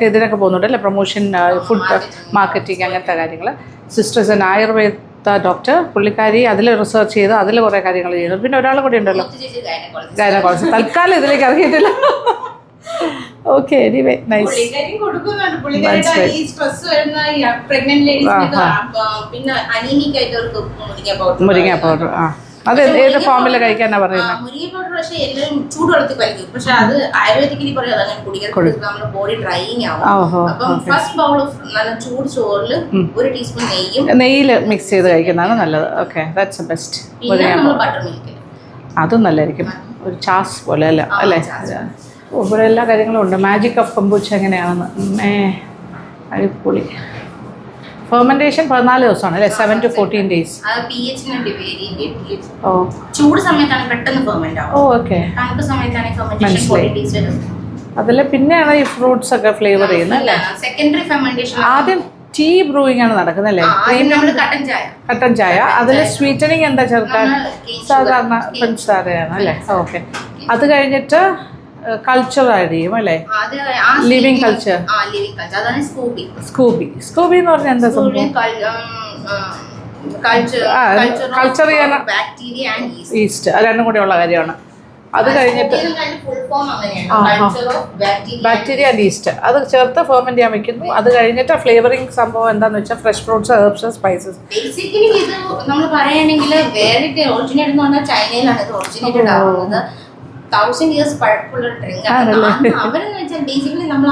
Speaker 1: ഇതിനൊക്കെ പോകുന്നുണ്ട് അല്ലേ? പ്രൊമോഷൻ, ഫുഡ് മാർക്കറ്റിംഗ്, അങ്ങനത്തെ കാര്യങ്ങൾ. സിസ്റ്റേഴ്സ് ആൻഡ് ആയുർവേദ ഡോക്ടർ, പുള്ളിക്കാരി അതിൽ റിസർച്ച് ചെയ്ത് അതിൽ കുറേ കാര്യങ്ങൾ ചെയ്യുന്നു. പിന്നെ ഒരാൾ കൂടി ഉണ്ടല്ലോ, ഗൈനക്കോളജിസ്റ്റ്. തൽക്കാലം ഇതിലേക്ക് ഇറങ്ങിയിട്ടില്ല. Okay, anyway nice.
Speaker 3: വരുന്ന pregnant ladies പിന്നെ അനീമിക് ആയിട്ടവർക്ക്
Speaker 1: മുരിങ്ങ പൗഡർ. അത് ഏത് ഫോമിൽ കഴിക്കാനാ പറയുന്നത്?
Speaker 3: മുരിങ്ങ പൗഡർ പക്ഷേ എല്ലാവരും ചൂടുവെള്ളത്തിൽ കഴിക്കും. പക്ഷെ അത് ആയുർവേദിക്കലി പറയാം അങ്ങനെ കുടിക്കരുത്, നമ്മുടെ ബോഡി ഡ്രൈയിങ് ആവും. അപ്പം ഫസ്റ്റ് ബൗൾ ഓഫ് നല്ല ചൂട് ചോറിൽ 1 ടീസ്പൂൺ
Speaker 1: നെയ്യിൽ മിക്സ് ചെയ്ത് കഴിക്കുന്നതാണ് നല്ലത്. Okay, that's best.
Speaker 3: പിന്നെ നമ്മൾ ബട്ടർ മിൽക്ക്,
Speaker 1: അതും നല്ലതായിരിക്കും, ഒരു ചാസ് പോലെ അല്ല അല്ലേ? ഇവിടെ എല്ലാ കാര്യങ്ങളും ഉണ്ട്. മാജിക് ഓഫ് കൊമ്പൂച്ച എങ്ങനെയാണെന്ന് അടിപൊളി. ഫെർമെന്റേഷൻ 14 ദിവസമാണ് അല്ലേ? 7 to 14 days.
Speaker 3: ചൂട് സമയത്താണ് പെട്ടെന്ന് ഫെർമെന്റ് ആവും.
Speaker 1: ഓക്കെ,
Speaker 3: തണുപ്പ് സമയത്താണ് ഫെർമെന്റേഷൻ 14 days വരും.
Speaker 1: അതിൽ പിന്നെയാണ് ഈ ഫ്രൂട്ട്സ് ഒക്കെ ഫ്ലേവർ ചെയ്യുന്നത് അല്ലേ?
Speaker 3: Secondary fermentation. ആദ്യം
Speaker 1: ടീ ബ്രൂയിങ് ആണ് നടക്കുന്നത് അല്ലേ? കട്ടൻ ചായ. അതിൽ സ്വീറ്റനിങ് എന്താ ചേർക്കാൻ? സാധാരണ പഞ്ചസാരയാണ് അല്ലേ? ഓക്കെ, അത് കഴിഞ്ഞിട്ട് കൾച്ചർ ആഡ് ചെയ്യും അല്ലേ? Living culture. സ്കൂബി എന്ന് പറഞ്ഞാൽ എന്താ സംഭവം? കൾച്ചർ ചെയ്യാൻ ഈസ്റ്റ്, രണ്ടും കൂടെ ഉള്ള കാര്യമാണ്. അത് കഴിഞ്ഞിട്ട് ബാക്ടീരിയ ആൻഡ് ഈസ്റ്റ് അത് ചേർത്ത് ഫെർമെന്റ് ചെയ്യാൻ വെക്കുന്നു. അത് കഴിഞ്ഞിട്ട് ഫ്ലേവറിംഗ് സംഭവം എന്താന്ന് വെച്ചാൽ fresh fruits, herbs, spices.
Speaker 3: Basically ഇത് നമ്മൾ പറയുകയാണെങ്കിൽ വേറെ ഒറിജിനേറ്റ് എന്ന് പറഞ്ഞാൽ ചൈനയിലാണ് ഇത് ഒറിജിനേറ്റഡ് ആവുന്നത്. 1000 years പഴക്കമുള്ള ഡ്രിങ്ക് ആണ്. അവരെന്ന് വെച്ചാൽ ബേസിക്കലി നമ്മൾ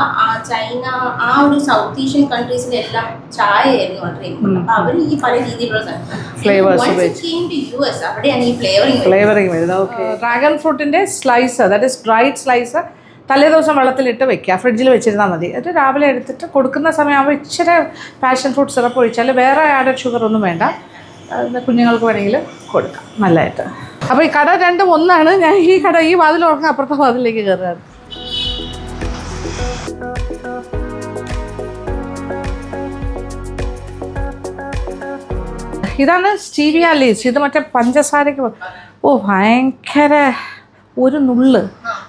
Speaker 3: ചൈന ആ ഒരു സൗത്ത് ഏഷ്യൻ കൺട്രീസിലെല്ലാം ചായ ആയിരുന്നു ഓർഡർ ചെയ്യുന്നത്. അപ്പൊ അവർ ഈ പല രീതിയിലുള്ള ഫ്ലേവേഴ്സ് അവിടെയാണ് ഈ ഫ്ലേവറിംഗ് വരുന്നത്.
Speaker 1: ഓക്കെ, ഡ്രാഗൺ ഫ്രൂട്ടിന്റെ slice, that is dried slice തലേദിവസം വെള്ളത്തിലിട്ട് വെക്കുക, ഫ്രിഡ്ജിൽ വെച്ചിരുന്നാൽ മതി. അത് രാവിലെ എടുത്തിട്ട് കൊടുക്കുന്ന സമയമാകുമ്പോൾ ഇച്ചിരി പാഷൻ ഫ്രൂട്ട് സിറപ്പ് ഒഴിച്ചാൽ വേറെ ആഡഡ് ഷുഗർ ഒന്നും വേണ്ട. കുഞ്ഞുങ്ങൾക്ക് വേണമെങ്കിൽ കൊടുക്കാം നല്ലതായിട്ട്. അപ്പോൾ ഈ കട രണ്ടും ഒന്നാണ്. ഞാൻ ഈ കട ഈ വാതിൽ ഉറങ്ങാൻ അപ്പുറത്തെ വാതിലേക്ക് കയറുകയാണ്. ഇതാണ് സ്റ്റീവിയ ലീവ്സ്. ഇത് മറ്റേ പഞ്ചസാരക്ക് ഭയങ്കര ഒരു നുള്ള്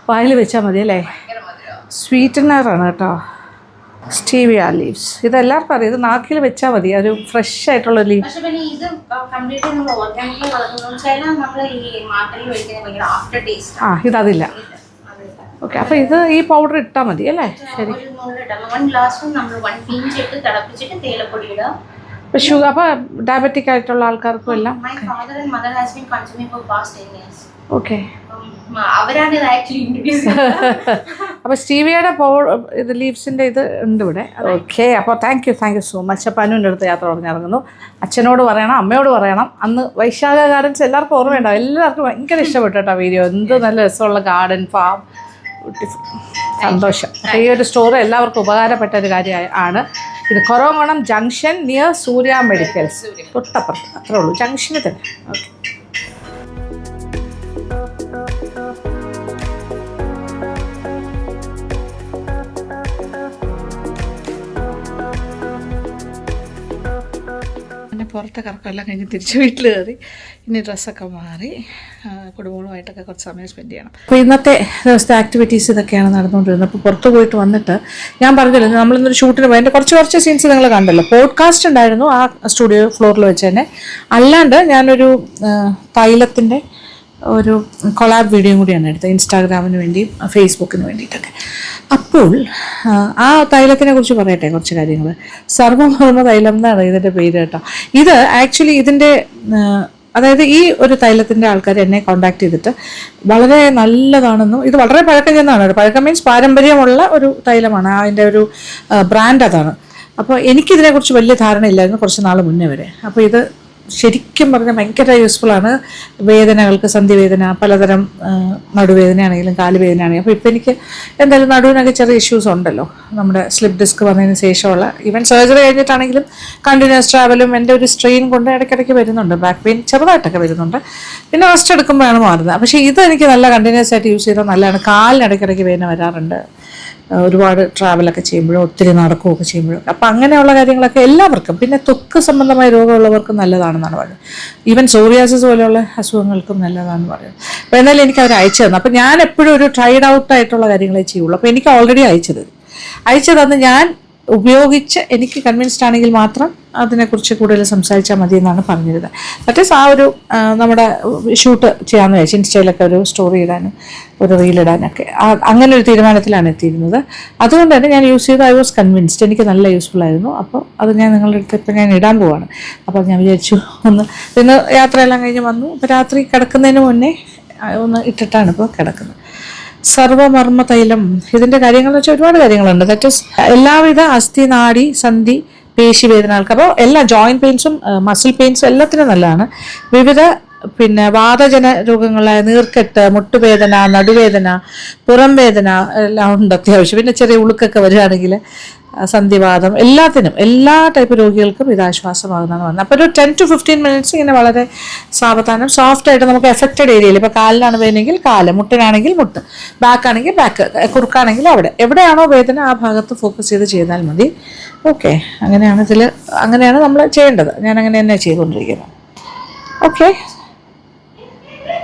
Speaker 1: വായിൽ വെച്ചാൽ മതി അല്ലേ? സ്വീറ്റനറാണ് കേട്ടോ സ്റ്റീവിയ ലീവ്സ്. ഇതെല്ലാവർക്കും അറിയാം. ഇത് നാക്കിൽ വെച്ചാൽ മതി, ഒരു ഫ്രഷ് ആയിട്ടുള്ള ലീവ്. ഇതതില്ല. ഓക്കെ, അപ്പോൾ ഇത് ഈ പൗഡർ ഇട്ടാൽ മതി അല്ലേ? ശരി. ഷുഗർ അപ്പോൾ ഡയബറ്റിക് ആയിട്ടുള്ള ആൾക്കാർക്കും എല്ലാം. ഓക്കെ,
Speaker 3: അവരാണ് ഇത് ആക്ച്വലി ഇൻട്രൊഡ്യൂസ് ചെയ്തത്.
Speaker 1: അപ്പോൾ സ്റ്റീവിയയുടെ ഇത് ലീവ്സിൻ്റെ ഇത് ഉണ്ട് ഇവിടെ. ഓക്കെ, അപ്പോൾ താങ്ക് യു സോ മച്ച്. അപ്പോൾ അനുവിൻ്റെ അടുത്ത് യാത്ര പറഞ്ഞിറങ്ങുന്നു. അച്ഛനോട് പറയണം, അമ്മയോട് പറയണം. അന്ന് വൈശാഖ ഗാർഡൻസ് എല്ലാവർക്കും ഓർമ്മയുണ്ടാവും. എല്ലാവർക്കും ഭയങ്കര ഇഷ്ടപ്പെട്ടു കേട്ടോ വീഡിയോ. എന്ത് നല്ല രസമുള്ള ഗാർഡൻ, ഫാം, സന്തോഷം. ഈ ഒരു സ്റ്റോർ എല്ലാവർക്കും ഉപകാരപ്പെട്ട ഒരു കാര്യമാണ്. ഇത് കൊറോങ്ങണം ജംഗ്ഷൻ നിയർ സൂര്യ മെഡിക്കൽസ്, തൊട്ടപ്പുറത്ത്. അത്രേ ഉള്ളൂ, ജംഗ്ഷനിൽ തന്നെ. ഓക്കെ, പുറത്തെ കറക്കമെല്ലാം കഴിഞ്ഞ് തിരിച്ച് വീട്ടിൽ കയറി ഇനി ഡ്രസ്സൊക്കെ മാറി കുടുംബങ്ങളുമായിട്ടൊക്കെ കുറച്ച് സമയം സ്പെൻഡ് ചെയ്യണം. അപ്പോൾ ഇന്നത്തെ ദിവസത്തെ ആക്ടിവിറ്റീസ് ഇതൊക്കെയാണ് നടന്നുകൊണ്ടിരുന്നത്. അപ്പോൾ പുറത്ത് പോയിട്ട് വന്നിട്ട് ഞാൻ പറഞ്ഞില്ല, നമ്മളിന്നൊരു ഷൂട്ടിന് പോയി എൻ്റെ കുറച്ച് സീൻസ് നിങ്ങൾ കണ്ടല്ലോ. പോഡ്കാസ്റ്റ് ഉണ്ടായിരുന്നു ആ സ്റ്റുഡിയോ ഫ്ലോറിൽ വെച്ച് തന്നെ. അല്ലാണ്ട് ഞാനൊരു തൈലത്തിൻ്റെ ഒരു കൊളാബ് വീഡിയോയും കൂടിയാണ് എടുത്തത്, ഇൻസ്റ്റാഗ്രാമിന് വേണ്ടിയും ഫേസ്ബുക്കിന് വേണ്ടിയിട്ടൊക്കെ. അപ്പോൾ ആ തൈലത്തിനെ കുറിച്ച് പറയട്ടെ കുറച്ച് കാര്യങ്ങൾ. സർവ്വഭൗമ തൈലം എന്നാണ് ഇതിൻ്റെ പേര് കേട്ടോ. ഇത് ആക്ച്വലി ഇതിൻ്റെ അതായത് ഈ ഒരു തൈലത്തിൻ്റെ ആൾക്കാർ എന്നെ കോൺടാക്ട് ചെയ്തിട്ട് വളരെ നല്ലതാണെന്നും ഇത് വളരെ പഴക്കം ചെന്നാണ്. പഴക്കം മീൻസ് പാരമ്പര്യമുള്ള ഒരു തൈലമാണ്, അതിൻ്റെ ഒരു ബ്രാൻഡ് അതാണ്. അപ്പോൾ എനിക്കിതിനെക്കുറിച്ച് വലിയ ധാരണയില്ലായിരുന്നു കുറച്ച് നാൾ മുന്നേ വരെ. അപ്പോൾ ഇത് ശരിക്കും പറഞ്ഞാൽ ഭയങ്കര യൂസ്ഫുള്ളാണ് വേദനകൾക്ക്, സന്ധിവേദന, പലതരം നടുവേദനയാണെങ്കിലും കാലുവേദനയാണെങ്കിലും. അപ്പോൾ ഇപ്പോൾ എനിക്ക് എന്തായാലും നടുവിനൊക്കെ ചെറിയ ഇഷ്യൂസ് ഉണ്ടല്ലോ, നമ്മുടെ സ്ലിപ്പ് ഡിസ്ക് വന്നതിന് ശേഷമുള്ള. ഈവൻ സർജറി കഴിഞ്ഞിട്ടാണെങ്കിലും കണ്ടിന്യൂസ് ട്രാവലും എൻ്റെ ഒരു സ്ട്രെയിൻ കൊണ്ട് ഇടയ്ക്കിടയ്ക്ക് വരുന്നുണ്ട്, ബാക്ക് പെയിൻ ചെറുതായിട്ടൊക്കെ വരുന്നുണ്ട്. പിന്നെ റെസ്റ്റ് എടുക്കുമ്പോഴാണ് മാറുന്നത്. പക്ഷേ ഇത് എനിക്ക് നല്ല കണ്ടിന്യൂസ് ആയിട്ട് യൂസ് ചെയ്താൽ നല്ലതാണ്. കാലിന് ഇടയ്ക്കിടയ്ക്ക് വേദന വരാറുണ്ട്, ഒരുപാട് ട്രാവലൊക്കെ ചെയ്യുമ്പോഴും ഒത്തിരി നടക്കുകയൊക്കെ ചെയ്യുമ്പോഴും. അപ്പം അങ്ങനെയുള്ള കാര്യങ്ങളൊക്കെ എല്ലാവർക്കും, പിന്നെ ത്വക്ക് സംബന്ധമായ രോഗമുള്ളവർക്കും നല്ലതാണെന്നാണ് പറയുന്നത്. ഈവൻ സോറിയാസിസ് പോലെയുള്ള അസുഖങ്ങൾക്കും നല്ലതാണെന്ന് പറയുന്നത്. അപ്പോൾ എന്നാലും എനിക്ക് അവർ അയച്ചു തന്നു. അപ്പോൾ ഞാൻ എപ്പോഴും ഒരു ട്രൈഡ് ഔട്ട് ആയിട്ടുള്ള കാര്യങ്ങളെ ചെയ്യുള്ളൂ. അപ്പോൾ എനിക്ക് ഓൾറെഡി അയച്ചു തന്നു. ഞാൻ ഉപയോഗിച്ച് എനിക്ക് കൺവിൻസ്ഡ് ആണെങ്കിൽ മാത്രം അതിനെക്കുറിച്ച് കൂടുതൽ സംസാരിച്ചാൽ മതി എന്നാണ് പറഞ്ഞിരുന്നത്. മറ്റേ ആ ഒരു നമ്മുടെ ഷൂട്ട് ചെയ്യാമെന്ന് വെച്ചാൽ ഇൻസ്റ്റയിലൊക്കെ ഒരു സ്റ്റോറി ഇടാനും ഒരു റീലിടാനൊക്കെ അങ്ങനെ ഒരു തീരുമാനത്തിലാണ് എത്തിയിരുന്നത്. അതുകൊണ്ട് തന്നെ ഞാൻ യൂസ് ചെയ്ത് ഐ വാസ് കൺവിൻസ്ഡ്, എനിക്ക് നല്ല യൂസ്ഫുൾ ആയിരുന്നു. അപ്പോൾ അത് ഞാൻ നിങ്ങളുടെ അടുത്ത് ഇപ്പം ഞാൻ ഇടാൻ പോവാണ്. അപ്പോൾ ഞാൻ വിചാരിച്ചു പിന്നെ യാത്രയെല്ലാം കഴിഞ്ഞ് വന്നു. ഇപ്പോൾ രാത്രി കിടക്കുന്നതിന് മുന്നേ ഒന്ന് ഇട്ടിട്ടാണ് ഇപ്പോൾ കിടക്കുന്നത്. സർവമർമ്മ തൈലം, ഇതിൻ്റെ കാര്യങ്ങളെന്ന് വെച്ചാൽ ഒരുപാട് കാര്യങ്ങളുണ്ട്. ദാറ്റ് ഈസ് എല്ലാവിധ അസ്ഥി, നാഡി, സന്ധി, പേശി വേദനകൾക്ക്, അപ്പോൾ എല്ലാ ജോയിൻറ്റ് പെയിൻസും മസിൽ പെയിൻസും എല്ലാത്തിനും നല്ലതാണ്. വിവിധ വാതജന രോഗങ്ങളായ നീർക്കെട്ട്, മുട്ടുവേദന, നടുവേദന, പുറം വേദന എല്ലാം ഉണ്ട് അത്യാവശ്യം. പിന്നെ ചെറിയ ഉളുക്കൊക്കെ വരികയാണെങ്കിൽ സന്ധിവാദം, എല്ലാത്തിനും എല്ലാ ടൈപ്പ് രോഗികൾക്കും ഇത് ആശ്വാസമാകുന്നതാണ് പറഞ്ഞത്. അപ്പോൾ ഒരു 10 to 15 മിനിറ്റ്സ് ഇങ്ങനെ വളരെ സാവധാനം സോഫ്റ്റായിട്ട് നമുക്ക് എഫക്റ്റഡ് ഏരിയയിൽ, ഇപ്പോൾ കാലിനാണ് വേദനയെങ്കിൽ കാല്, മുട്ടിനാണെങ്കിൽ മുട്ട്, ബാക്ക് ആണെങ്കിൽ ബാക്ക്, കുറുക്കാണെങ്കിൽ അവിടെ എവിടെയാണോ വേദന ആ ഭാഗത്ത് ഫോക്കസ് ചെയ്താൽ മതി. ഓക്കെ, അങ്ങനെയാണ് നമ്മൾ ചെയ്യേണ്ടത്. ഞാൻ അങ്ങനെ തന്നെ ചെയ്തുകൊണ്ടിരിക്കുന്നത്. ഓക്കെ,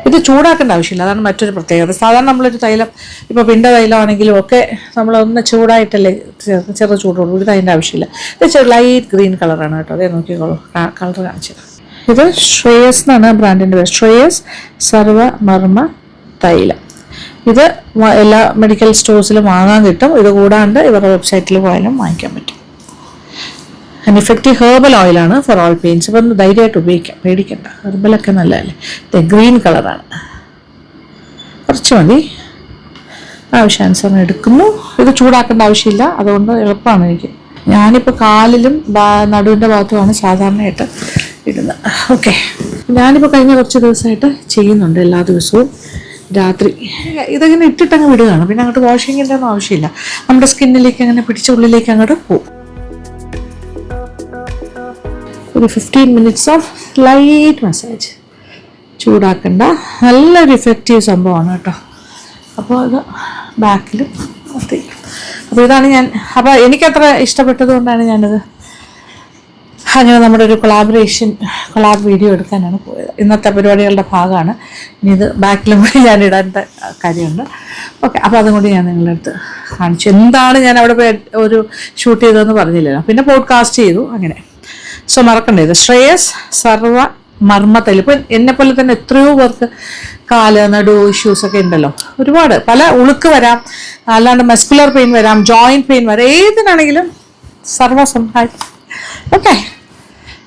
Speaker 1: ഇത് ചൂടാക്കേണ്ട ആവശ്യമില്ല, അതാണ് മറ്റൊരു പ്രത്യേകത. സാധാരണ നമ്മളൊരു തൈലം, ഇപ്പോൾ പിണ്ട തൈലമാണെങ്കിലും ഒക്കെ നമ്മളൊന്ന് ചൂടായിട്ടല്ലേ ചെറു ചൂടുള്ളൂ. ഇത് അതിൻ്റെ ആവശ്യമില്ല. ഇത് ലൈറ്റ് ഗ്രീൻ കളറാണ് കേട്ടോ. അതേ നോക്കിക്കോളൂ, കളർ കാണിച്ചത്. ഇത് ശ്രേയസ് എന്നാണ് ബ്രാൻഡിൻ്റെ പേര്, ശ്രേയസ് സർവമർമ്മ തൈലം. ഇത് എല്ലാ മെഡിക്കൽ സ്റ്റോഴ്സിലും വാങ്ങാൻ കിട്ടും. ഇത് കൂടാണ്ട് ഇവരുടെ വെബ്സൈറ്റിൽ പോയാലും വാങ്ങിക്കാൻ പറ്റും. ഇഫക്റ്റീവ് ഹെർബൽ ഓയിലാണ് ഫോർ ഓൾ പെയിൻസ്. അപ്പോൾ ഒന്ന് ധൈര്യമായിട്ട് ഉപയോഗിക്കാം, പേടിക്കണ്ട. ഹെർബലൊക്കെ നല്ലതല്ലേ. ഇത് ഗ്രീൻ കളറാണ്, കുറച്ച് മതി, ആവശ്യാനുസരണം എടുക്കുന്നു. ഇത് ചൂടാക്കേണ്ട ആവശ്യമില്ല, അതുകൊണ്ട് എളുപ്പമാണ് എനിക്ക്. ഞാനിപ്പോൾ കാലിലും നടുവിൻ്റെ ഭാഗത്തുമാണ് സാധാരണയായിട്ട് ഇടുന്നത്. ഓക്കെ, ഞാനിപ്പോൾ കഴിഞ്ഞ കുറച്ച് ദിവസമായിട്ട് ചെയ്യുന്നുണ്ട്, എല്ലാ ദിവസവും രാത്രി ഇതിങ്ങനെ ഇട്ടിട്ടങ്ങ് വിടുകയാണ്. പിന്നെ അങ്ങോട്ട് വാഷിങ്ങിൻ്റെ ഒന്നും ആവശ്യമില്ല, നമ്മുടെ സ്കിന്നിലേക്ക് അങ്ങനെ പിടിച്ച ഉള്ളിലേക്ക് അങ്ങോട്ട് പോകും. ഒരു 15 മിനിറ്റ്സ് ഓഫ് ലൈറ്റ് മസാജ്, ചൂടാക്കണ്ട, നല്ലൊരു ഇഫക്റ്റീവ് സംഭവമാണ് കേട്ടോ. അപ്പോൾ അത് ബാക്കിലും തേക്കും. അപ്പോൾ ഇതാണ് അപ്പോൾ എനിക്കത്ര ഇഷ്ടപ്പെട്ടത് കൊണ്ടാണ് ഞാനത് അങ്ങനെ നമ്മുടെ ഒരു കൊളാബ് വീഡിയോ എടുക്കാനാണ് പോയത്. ഇന്നത്തെ പരിപാടികളുടെ ഭാഗമാണ്. ഇനി ഇത് ബാക്കിലും കൂടി ഞാൻ ഇടേണ്ട കാര്യമുണ്ട്. ഓക്കെ, അപ്പോൾ അതുകൊണ്ട് ഞാൻ നിങ്ങളുടെ അടുത്ത് കാണിച്ചു എന്താണ് ഞാൻ അവിടെ ഒരു ഷൂട്ട് ചെയ്തതെന്ന് പറഞ്ഞില്ലല്ലോ. പിന്നെ പോഡ്കാസ്റ്റ് ചെയ്തു അങ്ങനെ. സോ മറക്കണ്ടേ, ഇത് ശ്രേയസ് സർവമർമ്മ തൈലം. ഇപ്പം എന്നെപ്പോലെ തന്നെ എത്രയോ പേർക്ക് കാല്, നടു ഇഷ്യൂസൊക്കെ ഉണ്ടല്ലോ. ഒരുപാട് പല ഉളുക്ക് വരാം, അല്ലാണ്ട് മസ്കുലർ പെയിൻ വരാം, ജോയിൻറ്റ് പെയിൻ വരാം, ഏതിനാണെങ്കിലും സർവ്വസംഹാരം. ഓക്കെ,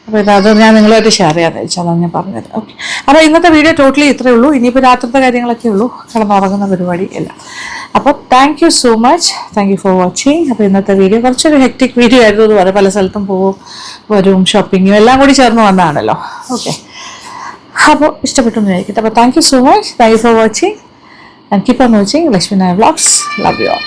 Speaker 1: അപ്പോൾ അത് ഞാൻ നിങ്ങളുമായിട്ട് ഷെയർ ചെയ്യാമെന്ന് വെച്ചാൽ അതാണ് ഞാൻ പറഞ്ഞത്. ഓക്കെ, അപ്പോൾ ഇന്നത്തെ വീഡിയോ ടോട്ടലി ഇത്രയേ ഉള്ളൂ. ഇനിയിപ്പോൾ രാത്രിത്തെ കാര്യങ്ങളൊക്കെ ഉള്ളൂ, കിടന്നുറങ്ങുന്ന പരിപാടി എല്ലാം. അപ്പോൾ thank you so much, thank you for watching. അപ്പോൾ ഇന്നത്തെ വീഡിയോ കുറച്ചൊരു ഹെക്ടിക് വീഡിയോ ആയിരുന്നു എന്ന് പറയാം. പല സ്ഥലത്തും വരും, ഷോപ്പിങ്ങും എല്ലാം കൂടി ചേർന്ന് വന്നതാണല്ലോ. ഓക്കെ, അപ്പോൾ ഇഷ്ടപ്പെട്ടു എന്ന് വിചാരിക്കട്ടെ. അപ്പോൾ thank you so much, thank you for watching and keep on watching Lakshmi Nair vlogs. Love you all.